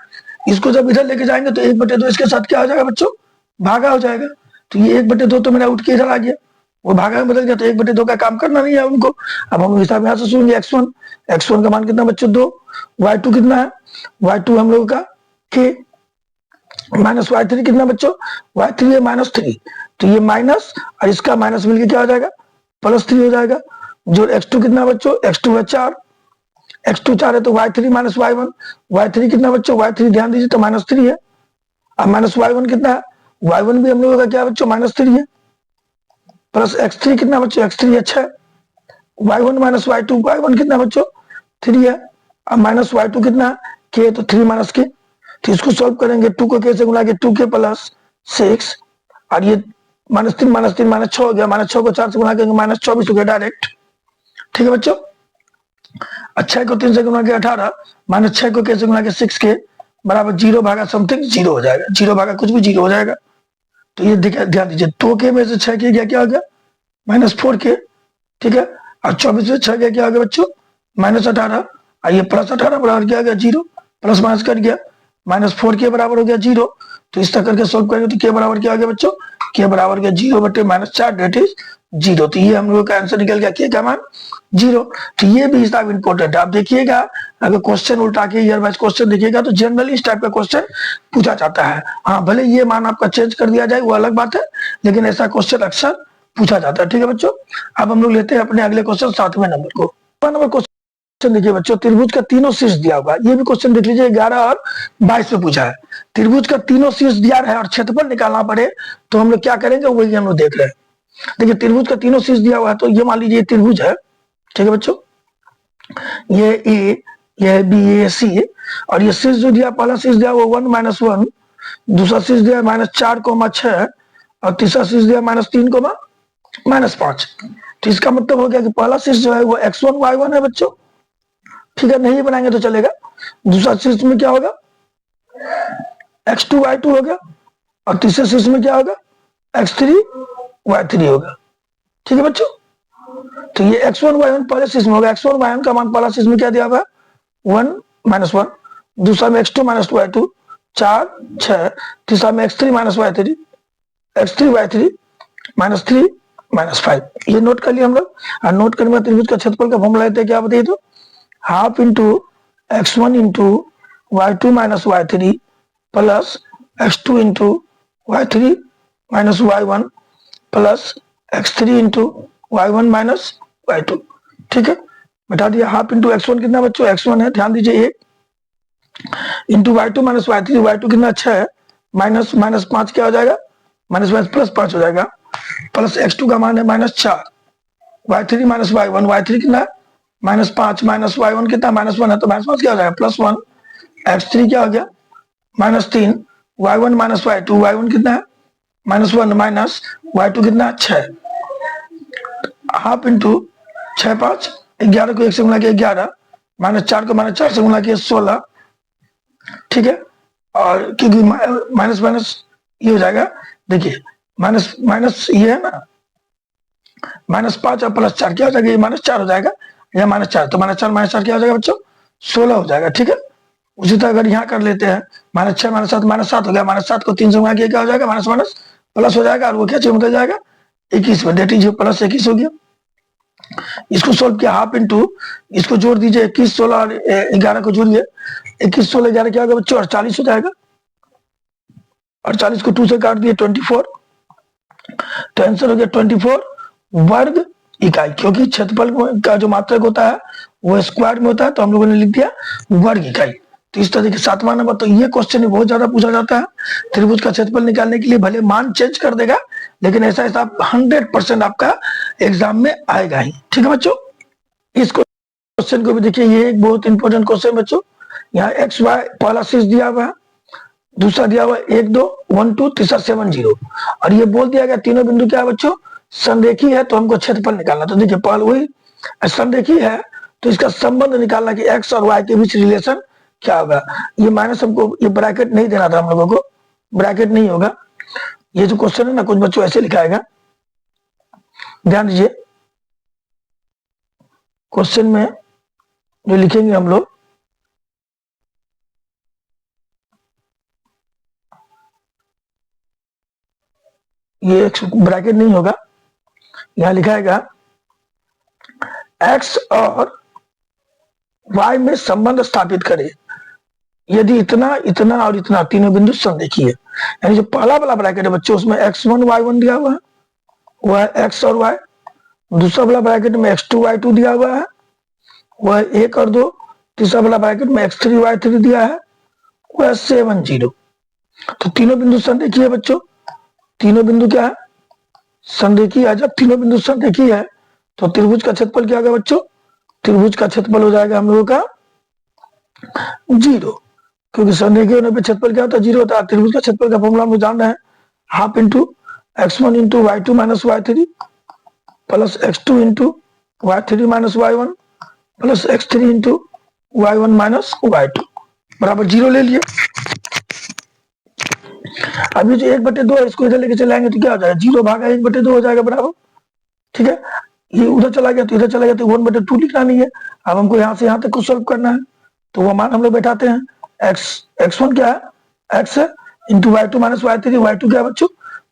इसको जब इधर लेके जाएंगे तो 1/2 इसके साथ क्या हो जाएगा बच्चों भागा हो जाएगा। तो ये 1/2 तो मेरा उठ के इधर आ गया, वो भागा में बदल गया, तो 1/2 का काम करना नहीं है उनको। अब हम हिसाब यहाँ से सुनेंगे x1 का मान कितना बच्चों 2, y2 कितना है, y2 हम लोग का के माइनस y3 कितना बच्चों y3 है -3, तो ये माइनस और इसका माइनस मिलके क्या हो जाएगा +3 हो जाएगा। जो x2 कितना बच्चों x2 है 4, x2 4 है तो y3 - y1, y3 कितना बच्चों y3 ध्यान दीजिए तो -3 है, और माइनस y1 कितना है, y1 भी हम लोगों का क्या बच्चों -3 है, प्लस x3 कितना बच्चों x3 है 6, y1 - y2, y1 कितना बच्चों 3 है, और माइनस y2 कितना है k, तो 3 - k। तो इसको सॉल्व करेंगे, 2 को k से गुणा के 2k + 6, और ये -3 - 6 हो गया, -6 को 4 से गुणा करेंगे -24 हो गया डायरेक्ट। ठीक है बच्चों, और 6 को 3 से गुना के 18 माइनस 6 को कैसे गुना के 6 के बराबर 0 भागा समथिंग 0 हो जाएगा, 0 भागा कुछ भी 0 हो जाएगा। तो ये ध्यान दीजिए, 2 के में से 6 के गया क्या हो गया -4 के, ठीक है। और 24 में 6 के क्या हो गया बच्चों -18, और ये +18 बराबर क्या हो गया 0, प्लस माइनस कट गया -4 के बराबर हो गया 0। तो इस तरह करके सोल्व करेंगे तो के बराबर क्या हो गया बच्चों, के बराबर गया 0/-4 डेट इज 0। तो ये हम लोगों का आंसर निकल गया के का मान 0। तो ये भी हिसाब इंपॉर्टेंट है। आप देखिएगा अगर क्वेश्चन उल्टा के ईयर वाइज क्वेश्चन देखिएगा तो जनरली इस टाइप का क्वेश्चन पूछा जाता है। हाँ भले ये मान आपका चेंज कर दिया जाए वो अलग बात है, लेकिन ऐसा क्वेश्चन अक्सर पूछा जाता है। ठीक है बच्चों, अब हम लोग लेते हैं अपने अगले क्वेश्चन 7वें नंबर को। नंबर क्वेश्चन देखिए बच्चों, त्रिभुज का तीनों शीर्ष दिया होगा। ये भी क्वेश्चन देख लीजिए 11 और 22 में पूछा है। त्रिभुज का तीनों शीर्ष दिया है और क्षेत्रफल निकालना पड़े तो हम लोग क्या करेंगे वही हम लोग देख रहे हैं। देखिए त्रिभुज का तीनों शीर्ष दिया हुआ है, तो ये मान लीजिए त्रिभुज है, ठीक है बच्चों, ये ए, ये बी, ये सी, और ये शीर्ष जो दिया पहला शीर्ष दिया वो 1 - 1, दूसरा शीर्ष दिया -4, 6, और तीसरा शीर्ष दिया -3, -5। तो इसका मतलब हो गया कि पहला शीर्ष जो है वो x1 y1 है बच्चों, ठीक है, नहीं बनाएंगे तो चलेगा। दूसरा शीर्ष में क्या होगा x2 y2 होगा, और तीसरे शीर्ष में क्या होगा x3 y3 होगा, ठीक है बच्चों। तो ये x1 y1 पहले शीर्ष में होगा। x1 y1 का मान पहला शीर्ष में क्या दिया हुआ 1 - 1, दूसरा में x2 - y2 4 6, तीसरा में x3 - y3 x3 y3 -3 -5। ये नोट कर लिया हम लोग। और नोट करने में त्रिभुज का क्षेत्रफल का फॉर्मूला लेते हैं, क्या बताइए तो half into x1 into y2 - y3 plus x2 into y3 - y1 plus x3 into y1 - y2, ठीक है। बता दिया हाफ इंटू x1 कितना बच्चों x1 है, ध्यान दीजिए 1 इंटू y2 - y3 y2 कितना अच्छा है -5 क्या हो जाएगा +5 हो जाएगा, प्लस x2 का मान है -4, y3 - y1 y3 कितना -5 -y1 कितना -1 है, तो -5 क्या हो जाएगा +1, x3 क्या हो गया -3, y1 - y2 y1 कितना है -1 माइनस y2 कितना 6, हाफ इंटू 6 5 11 को 1 से गुना किया 11, -4 को -4 से गुना किया 16, ठीक है। और क्योंकि माइनस माइनस ये हो जाएगा, देखिए माइनस माइनस ये है ना -5 और +4 क्या हो जाएगा, ये -4 हो जाएगा, या -4 तो -4 क्या हो जाएगा बच्चों 16 हो जाएगा, ठीक है। उसी तरह अगर यहाँ कर लेते हैं -6 -7 हो गया, -7 को 3 से गुणा किया क्या हो जाएगा माइनस माइनस प्लस हो जाएगा, और वो क्या चेंज हो जाएगा 21 में, डेट इज +21 हो गया। इसको सोल्व किया हाफ इंटू इसको जोड़ दीजिए 21 16 और 11 को जोड़िए 21 16 11 क्या होगा बच्चों 48 हो जाएगा, 48 को 2 से काट दिए 24, तो आंसर हो गया 24 वर्ग इकाई, क्योंकि क्षेत्रफल का जो मात्रक होता है वो स्क्वायर में होता है, तो हम लोगों ने लिख दिया वर्ग इकाई। तो इस तरह के 7वां नंबर, तो ये क्वेश्चन बहुत ज्यादा पूछा जाता है। त्रिभुज का क्षेत्रफल निकालने के लिए भले मान चेंज कर देगा, लेकिन ऐसा हिसाब 100% आपका एग्जाम में आएगा ही, ठीक है बच्चों। इस क्वेश्चन को भी देखिए, ये एक बहुत इंपॉर्टेंट क्वेश्चन बच्चों। यहाँ एक्स वाई पहला शीर्ष दिया हुआ है, दूसरा दिया हुआ 1 2 1 2, तीसरा 7 0, और ये बोल दिया गया तीनों बिंदु क्या है बच्चों संरेखी है, तो हमको क्षेत्रफल निकालना। तो देखिए पहले वही संरेखी है तो इसका संबंध निकालना कि एक्स और वाई के बीच रिलेशन क्या होगा। ये माइनस हमको ये ब्रैकेट नहीं देना था हम लोगों को, ब्रैकेट नहीं होगा। ये जो क्वेश्चन है ना कुछ बच्चों ऐसे लिखाएगा, ध्यान दीजिए क्वेश्चन में जो लिखेंगे हम लोग, ये ब्रैकेट नहीं होगा, यहां लिखाएगा एक्स और वाई में संबंध स्थापित करें यदि इतना इतना और इतना तीनों बिंदु संरेखी है। यानी जो पहला वाला ब्रैकेट है बच्चों उसमें x1 y1 दिया हुआ है, वह एक्स और वाई। दूसरा वाला ब्रैकेट में x2 y2 दिया हुआ है, वह 1 और 2। तीसरा वाला ब्रैकेट में x3 y3 दिया है, वह 7 0। तो तीनों बिंदु संरेखी है बच्चों, तीनों बिंदु क्या है संरेखी है। जब तीनों बिंदु संरेखी है तो त्रिभुज का क्षेत्रफल क्या होगा बच्चों, त्रिभुज का क्षेत्रफल हो जाएगा हम लोगों का 0, क्योंकि संरेखी होने पे क्षेत्रफल क्या होता है 0 होता है। त्रिभुज का क्षेत्रफल का फॉर्मूला हम जान रहे हैं, half into x1 into y2 minus y3 plus x2 into y3 minus y1 plus x3 into y1 minus y2 बराबर 0 ले लिया। अभी जो 1/2 है इसको इधर लेके चलाएंगे तो क्या हो जाएगा, 0 भागा 1/2 हो जाएगा बराबर। ठीक है, ये उधर चला गया तो इधर चला गया तो 1/2 लिखना नहीं है। अब हमको यहाँ से यहाँ तक को सॉल्व करना है, तो वो मान हम लोग बैठाते हैं। x1 क्या है, x है into y2 minus y3। y2 क्या है बच्चों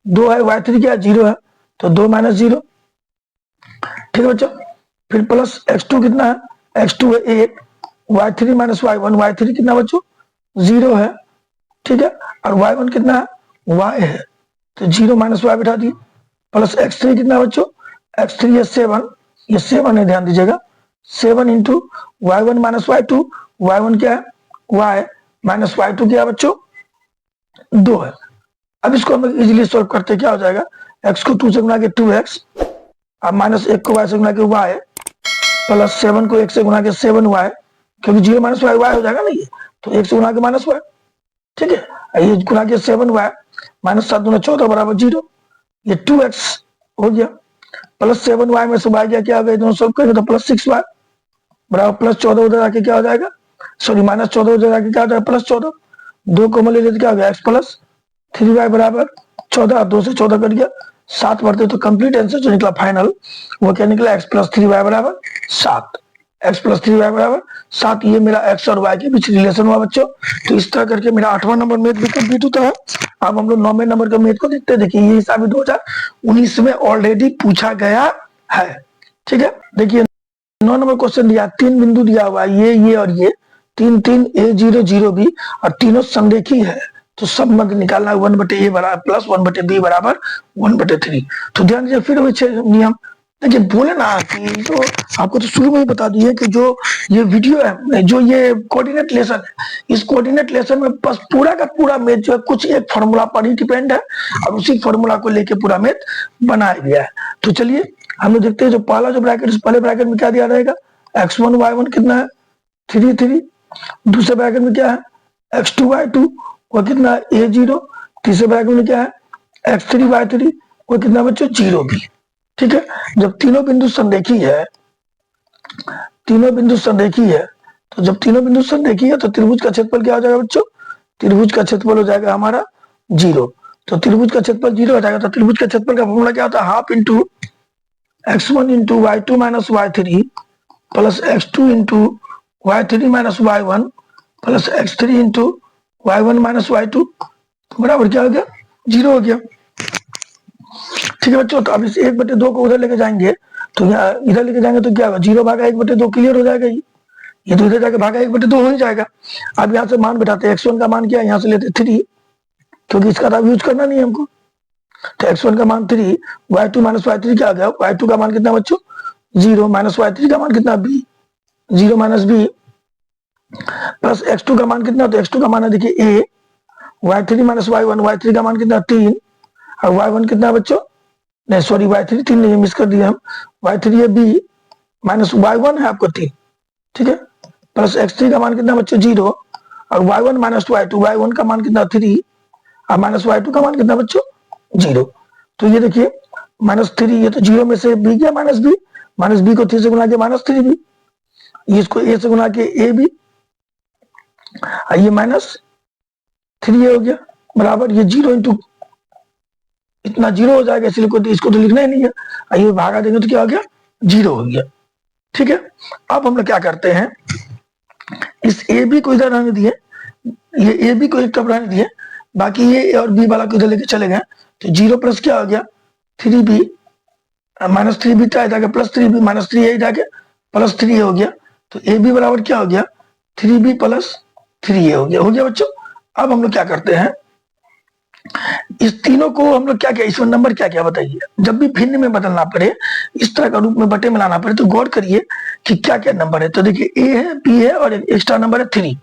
2 है, y3 क्या है 0 है, तो 2 माइनस 0। ठीक है बच्चों, फिर प्लस x2 कितना है, x2 है 1, y3 माइनस y1। y3 कितना बच्चों 0 है। ठीक है, और y1 कितना है y है, तो 0 माइनस y बैठा दिए। प्लस x3 कितना बच्चों, x3 है 7, ये 7 है ध्यान दीजिएगा। 7 into y1 minus y2। y1 क्या है y माइनस y2 क्या है बच्चों 2 है। अब इसको हम इजीली सॉल्व करते क्या हो जाएगा, x को 2 से गुना के 2x, अब माइनस 1 को y से गुना के y, प्लस 7 को 1 से गुना के 7y, क्योंकि 0 माइनस y y हो जाएगा ना ये, तो 1 से गुना के माइनस y। ठीक है, ये गुना के 7y माइनस 7 गुना 14 बराबर 0, ये 2x हो गया। प्लस 7y में से y गया क्या हो गया, दोनों सॉल्व करेंगे तो प्लस 6y बराबर प्लस 14 उधर आके क्या हो जाएगा, सॉरी माइनस 14 उधर आके क्या हो जाएगा प्लस 14। 2 को ले लेते क्या हो गया x प्लस 3y बराबर 14, 2 से 14 कट गया 7 बढ़ते तो कंप्लीट आंसर जो निकला फाइनल वो क्या निकला, x प्लस 3y बराबर 7। x प्लस 3y बराबर 7, ये मेरा x और y के बीच रिलेशन हुआ बच्चों। तो इस तरह करके मेरा 8वां नंबर मैथ भी कंप्लीट होता है। अब हम लोग 9वें नंबर का मैथ को देखते हैं। देखिए ये हिसाब 2019 में ऑलरेडी पूछा गया है। ठीक है, देखिए 9 नंबर क्वेश्चन दिया, 3 बिंदु दिया हुआ ये और ये 3 3 a0 0 b और तीनों समरेखी है, तो सब मध्य निकालना 1/a बराबर प्लस 1/b बराबर 1/3। तो ध्यान दीजिए फिर वही नियम, देखिए बोले ना कि तो आपको तो शुरू में ही बता दिए कि जो ये वीडियो है, जो ये कोऑर्डिनेट लेसन है, इस कोऑर्डिनेट लेसन में बस पूरा का पूरा मैथ जो है कुछ एक फॉर्मूला पर ही डिपेंड है और उसी फॉर्मूला को लेके पूरा मैथ बनाया गया है। तो चलिए हम लोग देखते हैं, जो पहला जो ब्रैकेट, पहले ब्रैकेट में क्या दिया रहेगा, x1 y1 कितना है 3 3, दूसरे ब्रैकेट में क्या है x2 y2 वो कितना है a0, तीसरे ब्रैकेट में क्या है x3 y3 वो कितना बच्चों 0 भी। ठीक है, जब तीनों बिंदु संरेखी है, तीनों बिंदु संरेखी है, तो जब तीनों बिंदु संरेखी है तो त्रिभुज का क्षेत्रफल क्या हो जाएगा बच्चों, त्रिभुज का क्षेत्रफल हो जाएगा हमारा 0। तो त्रिभुज का क्षेत्रफल 0 हो जाएगा, तो त्रिभुज का क्षेत्रफल का फॉर्मूला क्या होता है, half into x1 into y2 minus y3 plus x2 into y3 minus y1 plus x3 into y1 minus y2 बराबर क्या हो गया 0 हो गया। ठीक है बच्चों, तो अब इस 1/2 को उधर लेके जाएंगे तो यहाँ इधर लेके जाएंगे तो क्या होगा, 0 भागा 1/2 क्लियर हो जाएगा। ये तो इधर जाके भागा 1/2 हो ही जाएगा। अब यहाँ से मान बैठाते हैं, x1 का मान क्या है, यहाँ से लेते 3, क्योंकि इसका तो यूज करना नहीं है हमको। तो x1 का मान 3, y2 माइनस y3 क्या आ गया, y2 का मान कितना बच्चों 0 माइनस y3 का मान कितना b, 0 minus b plus x2 का मान कितना, तो x2 का मान है देखिए a, y3 minus y1, y3 का मान कितना 3 और y1 कितना बच्चों, नहीं सॉरी y3 3 नहीं मिस कर दिया हम, y3 है b माइनस y1 है आपको 3। ठीक है, प्लस x3 का मान कितना बच्चों 0 और y1 माइनस y2, y1 का मान कितना 3 और माइनस y2 का मान कितना बच्चों 0। तो ये देखिए माइनस 3, ये तो 0 में से b गया माइनस b को 3 से गुना के माइनस 3b, इसको a से गुना के a b, ये माइनस 3 हो गया बराबर ये 0 इंटू इतना 0 हो जाएगा, इसलिए कोई इसको तो लिखना ही नहीं है, ये भागा देंगे तो क्या हो गया 0 हो गया। ठीक है, अब हम लोग क्या करते हैं, इस ए बी को इधर रहने दिए, ये ए बी को एक तरफ रहने दिए, बाकी ये और बी वाला को इधर लेके चले गए, तो 0 प्लस क्या हो गया 3b माइनस 3b था प्लस 3b माइनस 3a जाके प्लस 3a हो गया, तो ए बी बराबर क्या हो गया 3b प्लस 3a हो गया बच्चों। अब हम लोग क्या करते हैं, इस तीनों को हम लोग क्या क्या इसमें नंबर क्या क्या बताइए, जब भी भिन्न में बदलना पड़े, इस तरह का रूप में बटे में लाना पड़े तो गौर करिए कि क्या क्या नंबर है। तो देखिए ए है, बी है और एक्स्ट्रा नंबर है 3,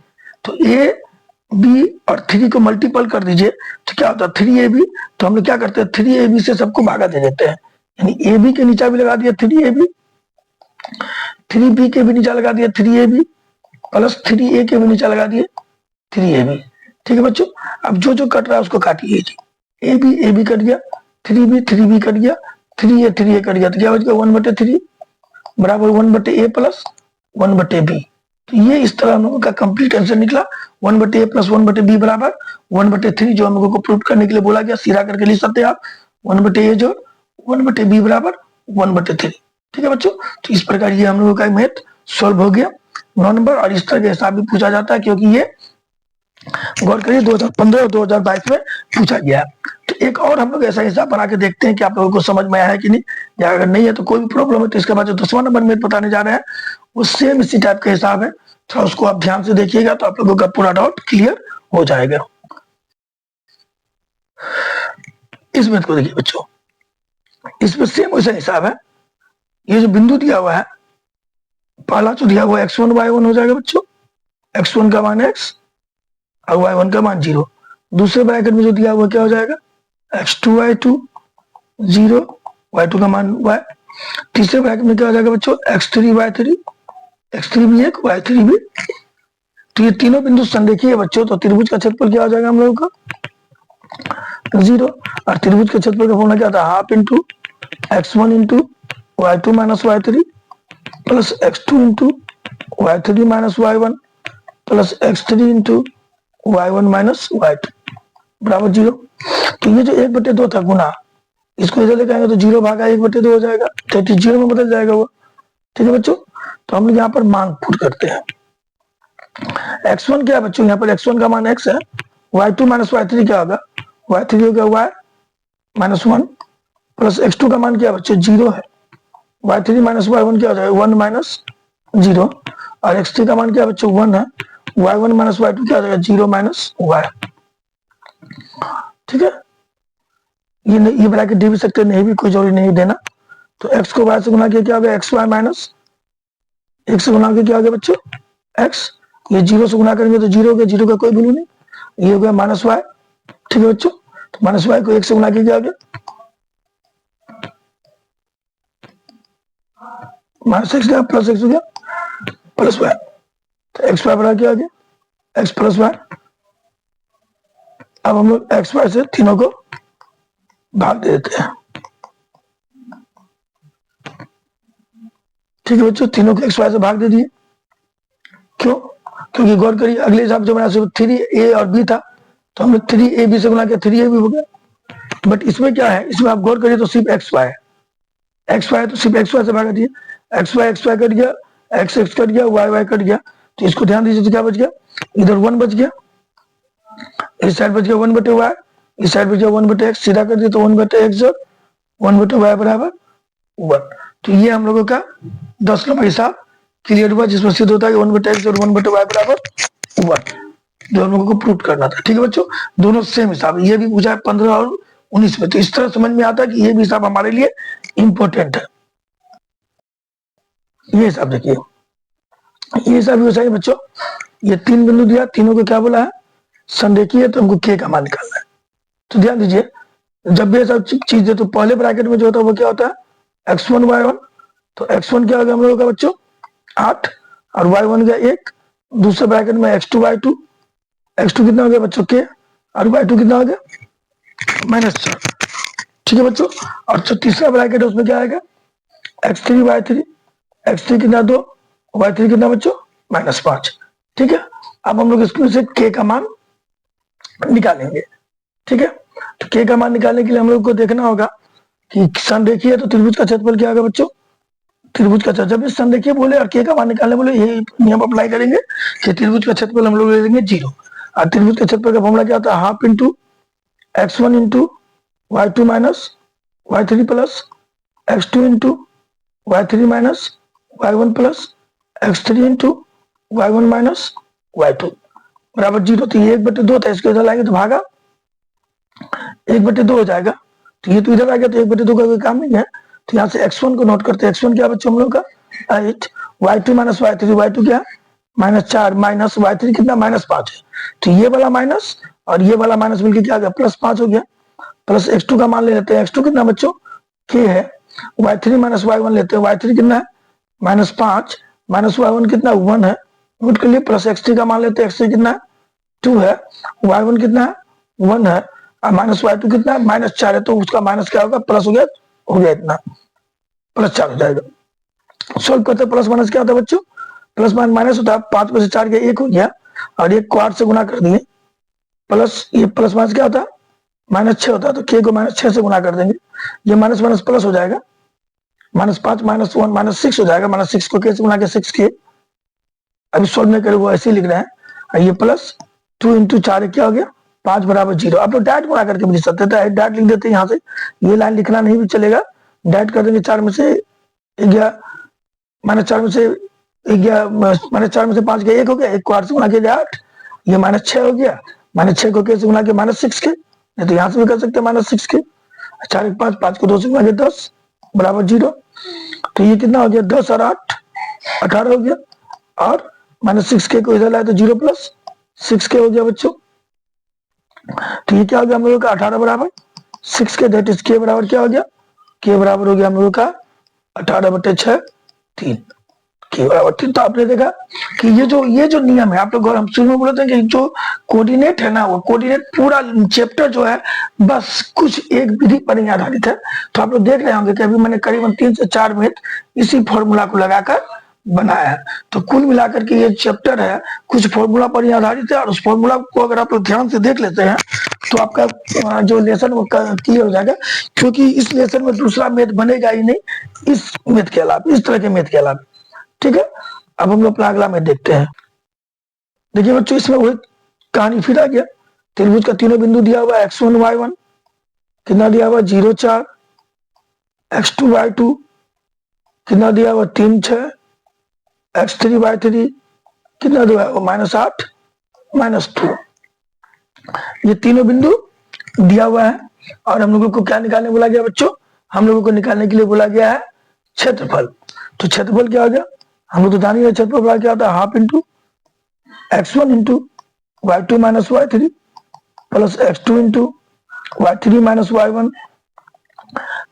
तो ए बी और 3 को मल्टीपल कर दीजिए तो क्या होता है 3ab। तो हम लोग क्या करते हैं 3ab से सबको भागा दे देते हैं, यानी ए बी के नीचा भी लगा दिया 3ab, 3b के भी नीचा लगा दिया 3ab प्लस 3a के भी नीचा लगा दिए 3ab। ठीक है बच्चों, अब जो जो कट रहा है उसको काटिए, ए बी कट गया, 3b कट गया, 3a कट गया, तो क्या बच गया 1/3 बराबर 1/a प्लस 1/b। तो ये इस तरह हम लोगों का कंप्लीट आंसर निकला 1/a प्लस 1/b बराबर 1/3, जो हम लोगों को प्रूव करने के लिए बोला गया, सीधा करके लिख सकते हैं आप 1/a जो 1/b बराबर 1/3। ठीक है बच्चों, तो इस प्रकार ये हम लोगों का मैथ सॉल्व हो गया 9 नंबर। और इस तरह का हिसाब भी पूछा जाता है क्योंकि ये गौर करिए 2015 और 2022 में पूछा गया है। तो एक और हम लोग ऐसा हिसाब बना के देखते हैं कि आप लोगों को समझ में आया है कि नहीं, या अगर नहीं है तो कोई भी प्रॉब्लम है तो इसके बाद जो 10वां नंबर में बताने जा रहे हैं वो सेम इसी टाइप का हिसाब है, थोड़ा उसको आप ध्यान से देखिएगा तो आप लोगों का पूरा डाउट क्लियर हो जाएगा। इस मैथ को देखिए बच्चों, इसमें सेम वैसा हिसाब है। ये जो बिंदु दिया हुआ है, पहला जो दिया हुआ x1 y1 हो जाएगा बच्चों, x1 का मान x और y1 का मान 0। दूसरे ब्रैकेट में जो दिया हुआ क्या हो जाएगा, x2 y2 0, y2 का मान y। तीसरे ब्रैकेट में क्या हो जाएगा बच्चों, x3 y3, x3 भी एक y3 भी। तो ये तीनों बिंदु संरेखीय है बच्चों, तो त्रिभुज का क्षेत्रफल क्या हो जाएगा हम लोगों का 0। और त्रिभुज के क्षेत्रफल का फॉर्मूला क्या था, half into x1 into y2 minus y3 plus x2 into y3 minus y1 plus x3 into y1 minus y2 बराबर 0। तो ये जो 1/2 था गुना, इसको इधर लेके आएंगे तो 0 भागा 1/2 हो जाएगा, 0 में बदल जाएगा वो। ठीक है बच्चों, तो हम लोग यहाँ पर मान पुट करते हैं। x1 क्या है बच्चों, यहाँ पर x1 का मान x है, y2 माइनस y3 क्या होगा, y3 हो गया y माइनस 1 प्लस x2 का मान क्या है बच्चों 0 है, y3 माइनस y1 क्या हो जाएगा 1 माइनस 0, और x3 का मान क्या है बच्चों 1 है, y1 माइनस y2 क्या हो जाएगा 0 माइनस y। ठीक है, ये ब्रैकेट दे भी सकते नहीं भी कोई जरूरी नहीं देना। तो x को y से गुना किया क्या हो गया xy माइनस, x से गुना किया क्या हो गया बच्चों x, ये 0 से गुना करेंगे तो 0 हो गया, 0 का कोई वैल्यू नहीं, ये हो गया माइनस y। ठीक है बच्चों, तो माइनस y को 1 से गुना किया क्या हो गया माइनस x गया प्लस x हो गया प्लस y, तो x y बराबर क्या हो गया x प्लस y। अब हम लोग x y से तीनों को भाग दे देते हैं। ठीक है बच्चों, तीनों को x y से भाग दे दिए, क्यों, क्योंकि गौर करिए अगले हिसाब जो बना 3a और b था, तो हमने 3ab से गुना किया 3ab हो गया। बट इसमें क्या है, इसमें आप गौर करिए तो सिर्फ xy है, xy है तो सिर्फ xy से भागा दिए, xy कट गया, x कट गया, y कट गया। तो इसको ध्यान दीजिए तो क्या बच गया, इधर 1 बच गया, इस साइड बच गया 1/y, इस साइड बच गया 1/x, सीधा कर दिया तो 1/x और 1/y बराबर 1। तो ये हम लोगों का 10 नंबर हिसाब क्लियर हुआ, जिसमें सिद्ध होता है कि 1/x और 1/y बराबर 1, जो हम लोगों को प्रूव करना था। ठीक है बच्चों, दोनों सेम हिसाब, ये भी पूछा है 15 और 19 में, तो इस तरह समझ में आता है कि ये भी हिसाब हमारे लिए इंपॉर्टेंट है। ये हिसाब देखिए, ये हिसाब भी वैसा ही बच्चों, ये 3 बिंदु दिया, तीनों को क्या बोला है संरेखीय है, तो हमको k का मान निकालना है। तो ध्यान दीजिए, जब भी ऐसा चीज दे तो पहले ब्रैकेट में जो होता है वो क्या होता है x1 y1, तो x1 क्या हो गया हम लोगों का बच्चों 8 और y1 गया 1, दूसरे ब्रैकेट में x2 y2, x2 कितना हो गया बच्चों k और y2 कितना हो गया -4। ठीक है बच्चों, और जो तीसरा ब्रैकेट है उसमें क्या आएगा x3 y3, x3 कितना 2, y3 कितना बच्चों -5। ठीक है, अब हम लोग इसमें से k का मान निकालेंगे। ठीक है, तो k का मान निकालने के लिए हम लोग को देखना होगा कि संरेखीय है तो त्रिभुज का क्षेत्रफल क्या होगा बच्चों, त्रिभुज का क्षेत्रफल, जब इस संरेखीय बोले और k का मान निकालने बोले ये नियम अप्लाई करेंगे कि त्रिभुज का क्षेत्रफल हम लोग ले लेंगे 0, और त्रिभुज के क्षेत्रफल का फॉर्मूला क्या होता है half into x1 into y2 minus y3 plus x2 into y3 minus y1 plus x3 into y1 minus y2 बराबर 0। तो ये 1/2 था, इसको इधर लाएंगे तो भागा 1/2 हो जाएगा, तो ये तो इधर आ गया, तो 1/2 का कोई काम नहीं है। तो यहाँ से x1 को नोट करते हैं, x1 क्या बच्चों हम लोग का 8, y2 माइनस y3, y2 क्या -4 माइनस y3 कितना -5 है, तो ये वाला माइनस और ये वाला माइनस मिलकर क्या आ गया +5 हो गया, प्लस x2 का मान ले लेते हैं, x2 कितना बच्चों k है, y3 माइनस y1 लेते हैं, y3 कितना है -5 माइनस y1 कितना 1 है, नोट कर लिए, प्लस x3 का मान लेते हैं, x3 कितना है 2 है, y1 कितना है 1 है, और माइनस y2 कितना है -4 है, तो उसका माइनस क्या होगा प्लस हो गया इतना, +4 हो जाएगा। सॉल्व करते प्लस माइनस क्या होता है बच्चों प्लस माइनस होता है, 5 में से 4 गया 1 हो गया, और 1 को 8 से गुना कर दिए, प्लस ये प्लस माइनस क्या होता है, -6 होता है, तो k को -6 से गुना कर देंगे, ये माइनस माइनस प्लस हो जाएगा, -5 -1 -6 हो जाएगा, -6 को k से गुना के 6k। अभी सोल्व नहीं करे वो ऐसे ही लिख रहे हैं, और ये प्लस 2 इंटू 4 क्या हो गया, 5 बराबर 0। आप लोग डायरेक्ट गुना करके भी लिख सकते थे, डायरेक्ट लिख देते हैं यहाँ से, ये लाइन लिखना नहीं भी चलेगा, डायरेक्ट कर देंगे, 4 में से गया -4 में से गया, -4 में से 5 गया 1 हो गया, 1 को 8 से गुना किया 8, ये -6 हो गया, -6 को k से गुना के -6 के, नहीं तो यहाँ से भी कर सकते हैं -6 के, 4 1 5, 5 को 2 से गुना के 10 बराबर 0। तो ये कितना हो गया, 10 और 8 18 हो गया, और -6k को इधर लाए तो 0 प्लस 6k हो गया बच्चों। तो ये क्या हो गया हम लोगों का 18 बराबर 6k, दैट इज k बराबर क्या हो गया, k बराबर हो गया हम लोगों का 18/6 3, k बराबर 3। तो आपने देखा कि ये जो नियम है, आप लोग हम शुरू में बोले थे कि जो कोऑर्डिनेट है ना, वो कोऑर्डिनेट पूरा चैप्टर जो है बस कुछ एक विधि पर ही आधारित है। तो आप लोग देख रहे होंगे कि अभी मैंने करीबन 3 से 4 मिनट इसी फॉर्मूला को लगाकर बनाया है। तो कुल मिलाकर के ये चैप्टर है कुछ फॉर्मूला पर ही आधारित है, और उस फॉर्मूला को अगर आप लोग ध्यान से देख लेते हैं तो आपका जो लेसन वो क्लियर हो जाएगा, क्योंकि इस लेसन में दूसरा मैथ बनेगा ही नहीं इस मैथ के अलावा, इस तरह के मैथ के अलावा। ठीक है, अब हम लोग अपना अगला मैथ देखते हैं। देखिए बच्चों, इसमें वही कहानी फिर आ गया, त्रिभुज का तीनों बिंदु दिया हुआ है, x1 y1 कितना दिया हुआ 0 4, x2 y2 कितना दिया हुआ 3 6, x3 y3 कितना दिया हुआ -8 -2। ये तीनों बिंदु दिया हुआ है, और हम लोगों को क्या निकालने बोला गया बच्चों, हम लोगों को निकालने के लिए बोला गया है क्षेत्रफल। तो क्षेत्रफल क्या हो गया, हम लोग तो जान रहे क्षेत्रफल क्या होता है, half into x1 into y2 minus y3 plus x2 into y3 minus y1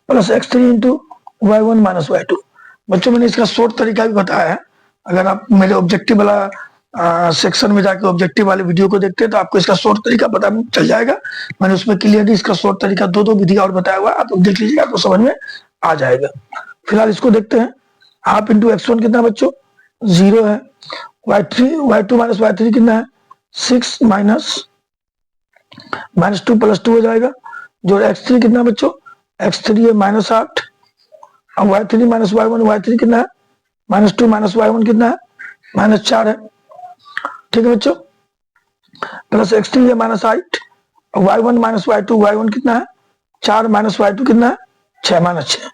plus x3 into y1 minus y2। बच्चों मैंने इसका शॉर्ट तरीका भी बताया है, अगर आप मेरे ऑब्जेक्टिव वाला सेक्शन में जाके ऑब्जेक्टिव वाले वीडियो को देखते हैं तो आपको इसका शॉर्ट तरीका पता चल जाएगा। मैंने उसमें क्लियरली इसका शॉर्ट तरीका दो विधि और बताया हुआ है, आप देख लीजिएगा तो समझ में आ जाएगा। फिलहाल इसको देखते हैं, हाफ इंटू x1 कितना बच्चों 0 है, y2 माइनस y3 कितना है 6 -2 प्लस 2 हो जाएगा, जो x3 कितना बच्चों x3 है -8, और y3 माइनस y1 कितना है -2 माइनस y1 कितना है -4 है। ठीक है बच्चों, प्लस x3 है -8, और y1 माइनस y1 कितना है 4 माइनस y2 कितना है 6 -6।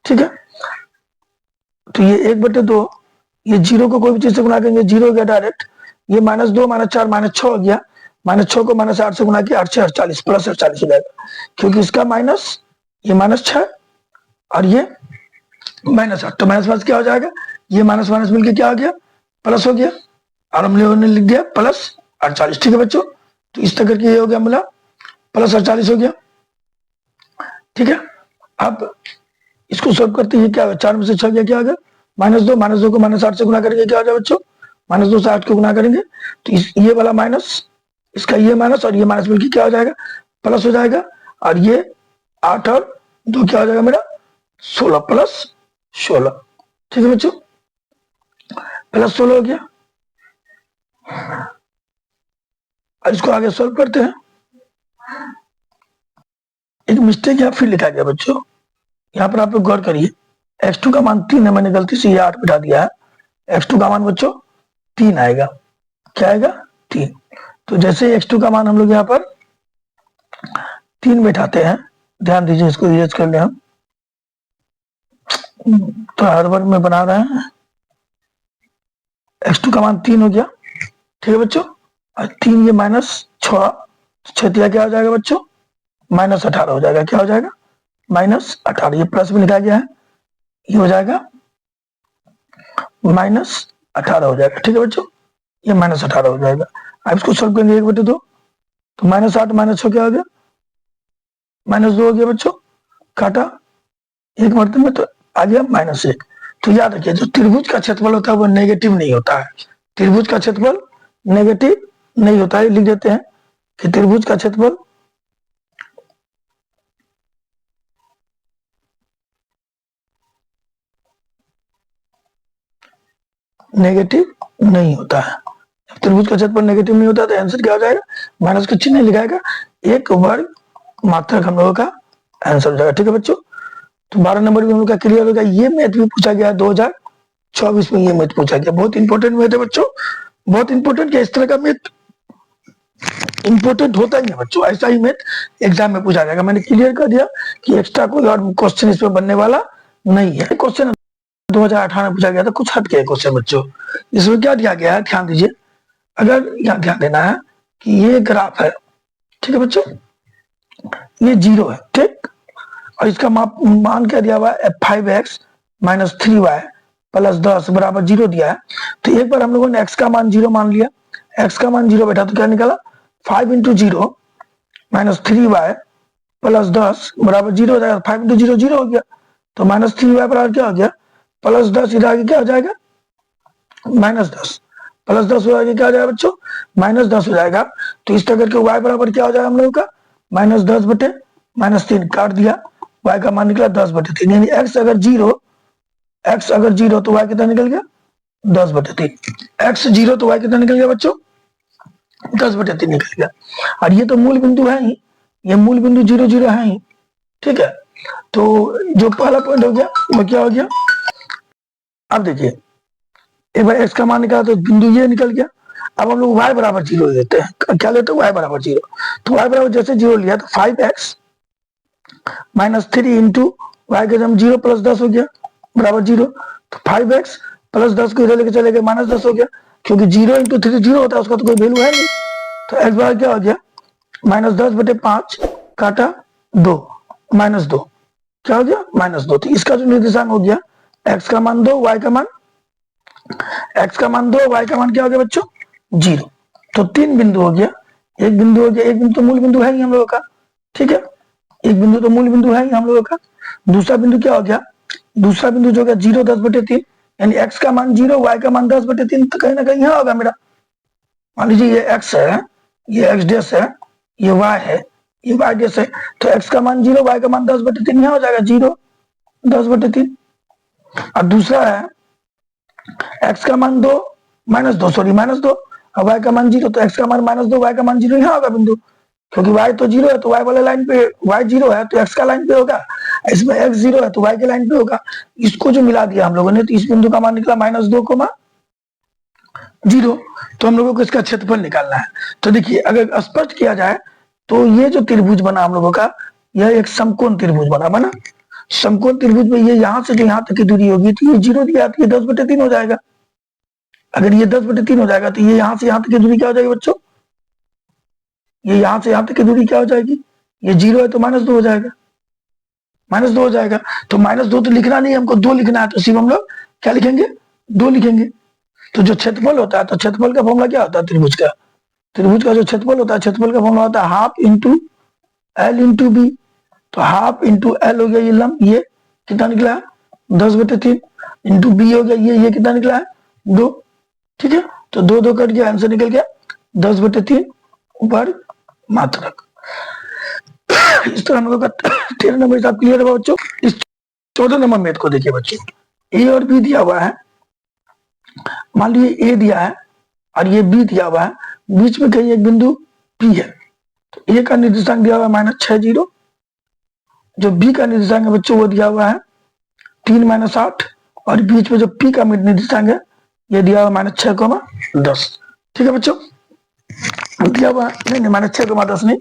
ठीक है, तो ये 1/2, ये 0 को कोई भी चीज से गुना करेंगे 0 हो गया डायरेक्ट, ये -2 -4 -6 हो गया, -6 को -8 से गुना किया 8 6 48 प्लस 48 हो जाएगा, क्योंकि इसका माइनस ये -6 और ये -8, तो माइनस क्या हो जाएगा, ये माइनस माइनस मिलकर क्या हो गया प्लस हो गया, और हम लोगों ने लिख दिया प्लस 48। ठीक है बच्चों, तो इस तरह करके ये हो गया मिला प्लस 48 हो गया। ठीक है, अब इसको सॉल्व करते हैं, क्या होगा 4 में से 6 गया क्या होगा -2 को -8 से गुना करेंगे क्या हो जाएगा बच्चों, -2 से 8 को गुना करेंगे तो ये वाला माइनस, इसका ये माइनस और ये माइनस मिलकर क्या हो जाएगा प्लस हो जाएगा, और ये 8 और 2 क्या हो जाएगा मेरा 16 प्लस 16। ठीक है बच्चों, प्लस 16 हो गया। और इसको आगे सॉल्व करते हैं। एक मिस्टेक यहाँ फिर लिखा गया बच्चों, यहाँ पर आप लोग गौर करिए, x2 का मान 3 है, मैंने गलती से ये 8 बिठा दिया है, x2 का मान बच्चों 3 आएगा, क्या आएगा 3। तो जैसे x2 का मान हम लोग यहाँ पर 3 बैठाते हैं, ध्यान दीजिए इसको इरेज कर ले हम, तो हर बार में बना रहे हैं, x2 का मान 3 हो गया। ठीक है बच्चों, और 3 ये -6, 6 क्या हो जाएगा बच्चों -18 हो जाएगा, क्या हो जाएगा -18, ये प्लस में लिखा गया है, ये हो जाएगा -18 हो जाएगा। ठीक है बच्चों, ये -18 हो जाएगा। अब इसको सॉल्व करेंगे 1/2, तो -8 -6 क्या हो गया -2 हो गया बच्चों, काटा एक मरतबे में तो आ गया -1। तो याद रखिए जो त्रिभुज का क्षेत्रफल होता है वो नेगेटिव नहीं होता है, त्रिभुज का क्षेत्रफल नेगेटिव नहीं होता है। लिख देते हैं कि त्रिभुज का क्षेत्रफल नेगेटिव नहीं होता है। त्रिभुज का क्षेत्रफल नेगेटिव नहीं होता तो आंसर क्या हो जाएगा, माइनस का चिन्ह लिखाएगा, एक वर्ग मात्रक हम लोगों का आंसर हो जाएगा। ठीक है बच्चों, तो 12 नंबर भी हम लोग का क्लियर हो गया। ये मैथ भी पूछा गया 2024 में, ये मैथ पूछा गया, बहुत इंपॉर्टेंट मैथ है बच्चों, बहुत इंपॉर्टेंट। क्या इस तरह का मैथ इंपॉर्टेंट होता ही है बच्चों, ऐसा ही मैथ एग्जाम में पूछा जाएगा। मैंने क्लियर कर दिया कि एक्स्ट्रा कोई और क्वेश्चन इसमें बनने वाला नहीं है। क्वेश्चन 2018 में पूछा गया था, कुछ हट के क्वेश्चन बच्चों। इसमें क्या दिया गया है, ध्यान दीजिए, अगर यहाँ ध्यान देना है कि ये ग्राफ है, ठीक है बच्चों, ये 0 है, ठीक, और इसका मान क्या दिया हुआ है, 5x माइनस 3y प्लस 10 बराबर 0 दिया है। तो एक बार हम लोगों ने x का मान 0 मान लिया, x का मान 0 बैठा तो क्या निकाला, 5 इंटू 0 माइनस 3y प्लस 10 बराबर 0 हो जाएगा। 5 इंटू 0 0 हो गया, तो माइनस 3y बराबर क्या हो गया, प्लस 10, इधर आगे क्या हो जाएगा, माइनस 10, प्लस 10 हो जाएगा, क्या हो जाएगा बच्चों, माइनस 10 हो जाएगा। तो इस तरह करके y बराबर क्या हो जाएगा हम लोगों का, माइनस 10 बटे माइनस 3, काट दिया, y का मान निकला 10 बटे 3, यानी x अगर 0 तो y कितना निकल गया, 10 बटे 3, x 0 तो y कितना निकल गया बच्चों, 10 बटे 3 निकल गया। और ये तो मूल बिंदु है ही, ये मूल बिंदु 0 0 है ही, ठीक है। तो जो पहला पॉइंट हो गया वो क्या हो गया, अब देखिए एक बार x का मान निकाला तो बिंदु ये निकल गया। अब हम लोग y बराबर 0 लेते हैं, क्या लेते हैं, y बराबर 0। तो y बराबर जैसे 0 लिया तो 5x माइनस 3 इंटू वाई का जब 0 प्लस 10 हो गया बराबर 0, तो 5x प्लस 10 को इधर लेके चले गए, माइनस 10 हो गया, क्योंकि 0 इंटू 3 0 होता है, उसका तो कोई वैल्यू है नहीं। तो x बराबर क्या हो गया, माइनस 10 बटे 5 काटा 2 माइनस 2, क्या हो गया, माइनस 2। तो इसका जो निर्देशांक हो गया, x का मान 2, y का मान, x का मान 2, y का मान क्या हो गया बच्चों, 0। तो 3 बिंदु हो गया, एक बिंदु हो गया, एक बिंदु तो मूल बिंदु है ही हम लोगों का, ठीक है, एक बिंदु तो मूल बिंदु है ही हम लोगों का। दूसरा बिंदु क्या हो गया, दूसरा बिंदु जो हो गया 0 10 बटे 3, यानी x का मान 0, y का मान 10 बटे 3, तो कहीं ना कहीं यहाँ होगा मेरा। मान लीजिए ये x है, ये x डैश है, ये y है, ये y डैश है, तो x का मान 0, y का मान 10 बटे 3, यहाँ हो जाएगा 0 10 बटे 3। और दूसरा है x का मान 2 माइनस 2, सॉरी माइनस 2, और y का मान 0, तो x का मान माइनस 2, y का मान 0, यहाँ होगा बिंदु, क्योंकि y तो 0 है तो y वाले लाइन पे, y 0 है तो x का लाइन पे होगा, इसमें x 0 है तो y के लाइन पे होगा। इसको जो मिला दिया हम लोगों ने, तो इस बिंदु का मान निकला माइनस 2 0। तो हम लोगों को इसका क्षेत्रफल निकालना है। तो देखिए अगर स्पष्ट किया जाए तो ये जो त्रिभुज बना हम लोगों का, यह एक समकोण त्रिभुज बना। समकोण त्रिभुज में ये यहाँ से जो यहाँ तक की दूरी होगी, तो ये 0 दिया, तो ये 10 बटे 3 हो जाएगा। अगर ये 10 बटे 3 हो जाएगा तो ये यहाँ से यहाँ तक की दूरी क्या हो जाएगी बच्चों, ये यहाँ से यहाँ तक की दूरी क्या हो जाएगी, ये 0 है तो माइनस 2 हो जाएगा, माइनस 2 हो जाएगा। तो माइनस 2 तो लिखना नहीं, हमको 2 लिखना है, तो सिर्फ हम लोग क्या लिखेंगे, 2 लिखेंगे। तो जो क्षेत्रफल होता है, तो क्षेत्रफल का फॉर्मूला क्या होता है, त्रिभुज का, त्रिभुज का जो क्षेत्रफल होता है, क्षेत्रफल का फॉर्मूला होता है half into L into B. तो हाफ इंटू एल हो गया ये लंब, ये कितना निकला है 10 बटे 3, इंटू बी हो गया ये कितना निकला है 2, ठीक है। तो 2 2 कट गया, आंसर निकल गया 10 बटे 3 वर्ग मात्रक। इस तरह हम लोग का 13 नंबर हिसाब क्लियर है बच्चों। इस 14 नंबर मैथ को देखिए बच्चों, ए और बी दिया हुआ है, मान लीजिए ए दिया है और ये बी दिया हुआ है, बीच में कहीं एक बिंदु पी है। तो ए का निर्देशांक दिया हुआ है -6 0, जो बी का निर्देशांक है बच्चों वो दिया हुआ है 3 -8, और बीच में जो पी का निर्देशांक है ये दिया हुआ -6 10, ठीक है बच्चों, दिया हुआ नहीं -6 10 नहीं,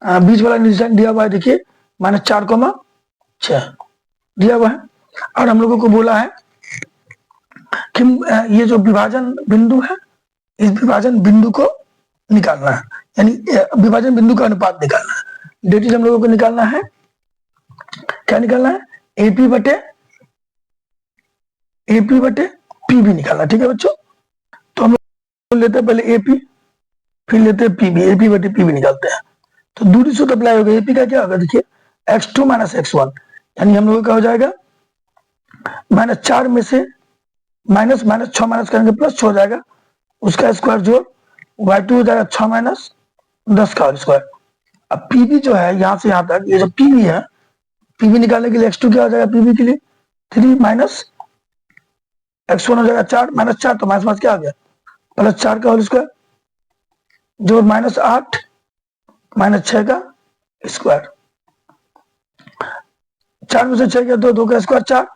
बीच वाला निर्देशांक दिया हुआ है, देखिए -4 6 दिया हुआ है। और हम लोगों को बोला है कि ये जो विभाजन बिंदु है, इस विभाजन बिंदु को निकालना है, यानी विभाजन बिंदु का अनुपात निकालना है। डेट हम लोगों को निकालना है, क्या निकालना है, एपी बटे पीबी निकालना, ठीक है बच्चों। तो हम लोग लेते हैं पहले एपी, फिर लेते हैं पीबी, एपी बटे पीबी निकालते हैं। तो दूरी सूत्र अप्लाई होगा, एपी का क्या होगा, देखिए x2 - x1, यानी हम लोगों का हो जाएगा -4 में से -6 माइनस करेंगे प्लस 6 हो जाएगा, उसका स्क्वायर जोड़ y2 हो जाएगा 6 - 10 का स्क्वायर। अब पीबी जो है यहाँ से यहाँ तक, ये जो पीबी है, पीबी निकालने के लिए x2 क्या हो जाएगा, पीबी के लिए 3 - x1 हो जाएगा 4 -4, तो माइनस क्या आ गया +4 का होल स्क्वायर, जो -8 -6 का स्क्वायर, 4 में से 6 गया 2, 2 का स्क्वायर 4,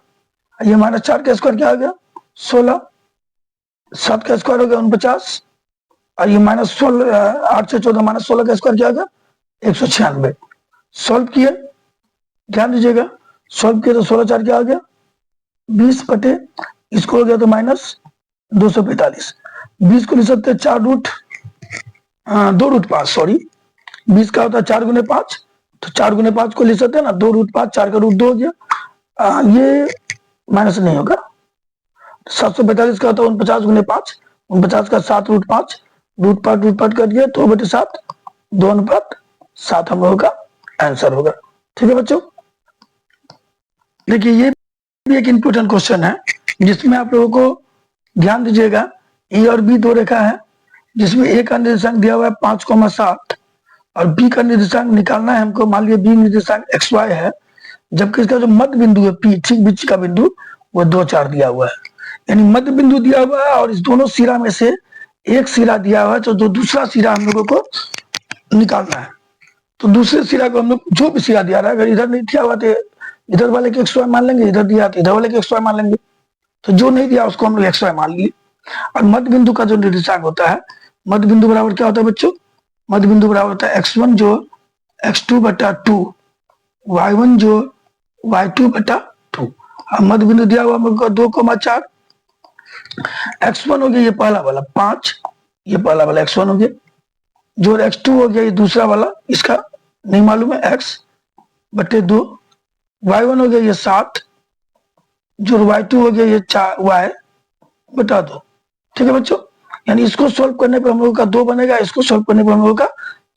ये -4 का स्क्वायर क्या आ गया 16, 7 का स्क्वायर हो गया 49, और ये -16 8 से 14 -16 का स्क्वायर क्या आ गया 196। सॉल्व किए, ध्यान दीजिएगा, सॉल्व किए तो 16 4 क्या आ गया 20 बटे, इसको हो गया तो -245। 20 को लिख सकते हैं 2 रूट 5, सॉरी 20 का होता है 4 गुने 5, तो 4 गुने 5 को लिख सकते हैं ना 2 रूट 5, 4 का रूट 2 हो गया, ये माइनस नहीं होगा। 745 का होता है 49 गुने 5, 49 का 7 रूट 5, रूट 5 कर दिया तो बटे 7, 2:7 हम लोगों का आंसर होगा। ठीक है बच्चों, देखिए ये भी एक इंपॉर्टेंट क्वेश्चन है जिसमें आप लोगों को ध्यान दीजिएगा, ए और बी दो रेखा है जिसमें ए का निर्देशांक दिया हुआ है 5,7 और बी का निर्देशांक निकालना है हमको, मान लिया बी निर्देशांक XY है, जबकि इसका जो मध्य बिंदु है P, ठीक बीच का बिंदु, वो 2 4 दिया हुआ है, यानी मध्य बिंदु दिया हुआ है और इस दोनों सिरा में से एक सिरा दिया हुआ है, तो जो दूसरा सिरा हम लोगों को निकालना है, तो दूसरे सिरा को हम लोग जो भी सिरा दिया रहा है, अगर इधर नहीं दिया हुआ तो इधर वाले के XY मान लेंगे, इधर दिया तो इधर वाले के XY मान लेंगे, तो जो नहीं दिया उसको हम लोग XY मान लिए। और मध्य बिंदु का जो निर्देशांक होता है, मध्य बिंदु बराबर क्या होता है बच्चों, मध्य बिंदु बराबर होता है x1 जो x2 बटा 2, y1 जो y2 बटा 2। अब मध्य बिंदु दिया हुआ हमको 2,4, x1 हो गया ये पहला वाला 5, ये पहला वाला x1 हो गया, जो x2 हो गया ये दूसरा वाला, इसका नहीं मालूम है x बटे 2, y1 हो गया ये 7, जो y2 हो गया ये 4 y बटा 2। ठीक है बच्चों, यानी इसको सोल्व करने पर हम लोगों का 2 बनेगा, इसको सोल्व करने पर हम लोगों का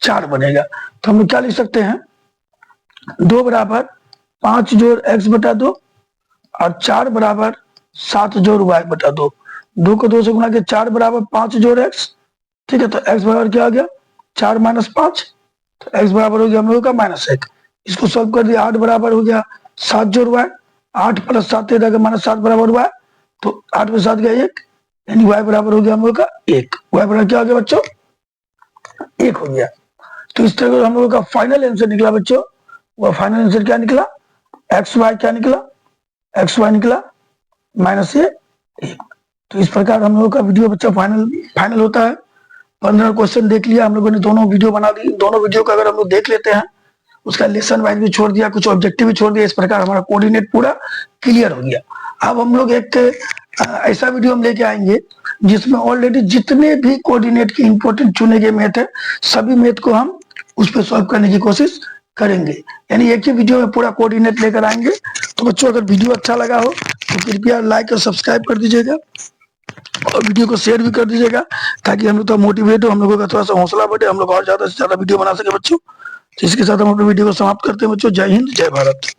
4 बनेगा, तो हम लोग क्या लिख सकते हैं 2 बराबर 5 जोड़ x बटा 2 और 4 बराबर 7 जोड़ y बटा 2, 2 को 2 से गुणा के 4 बराबर 5 जोड़ x। ठीक है, तो x बराबर क्या आ गया 4 - 5, तो x बराबर हो गया हम लोगों का -1। इसको सोल्व कर दिया, 8 बराबर हो गया 7 जोड़ y, 8 + 7 -7 बराबर y, तो 8 में 7 गया 1, यानी y बराबर हो गया हम लोग का 1, y बराबर क्या हो गया बच्चों 1 हो गया। तो इस तरह हम लोगों का फाइनल आंसर निकला बच्चों, वह फाइनल आंसर क्या निकला XY क्या निकला, XY निकला -1। तो इस प्रकार हम लोगों का वीडियो बच्चा फाइनल होता है। 15 क्वेश्चन देख लिया हम लोगों ने, दोनों वीडियो बना दी, दोनों वीडियो का अगर हम लोग देख लेते हैं, उसका लेसन वाइज भी छोड़ दिया, कुछ ऑब्जेक्टिव भी छोड़ दिया, इस प्रकार हमारा कोऑर्डिनेट पूरा क्लियर हो गया। अब हम लोग एक ऐसा वीडियो हम लेके आएंगे जिसमें ऑलरेडी जितने भी कोऑर्डिनेट के इंपॉर्टेंट चुने गए मैथ है, सभी मैथ को हम उस पर सॉल्व करने की कोशिश करेंगे, यानी एक ही वीडियो में पूरा कोऑर्डिनेट लेकर आएंगे। तो बच्चों अगर वीडियो अच्छा लगा हो तो कृपया लाइक और सब्सक्राइब कर दीजिएगा और वीडियो को शेयर भी कर दीजिएगा, ताकि हम लोग तो मोटिवेट हो, हम लोगों का थोड़ा सा हौसला बढ़े, हम लोग और ज्यादा से ज्यादा वीडियो बना सके बच्चों। तो इसके साथ हम अपने वीडियो को समाप्त करते हैं बच्चों। जय हिंद, जय भारत।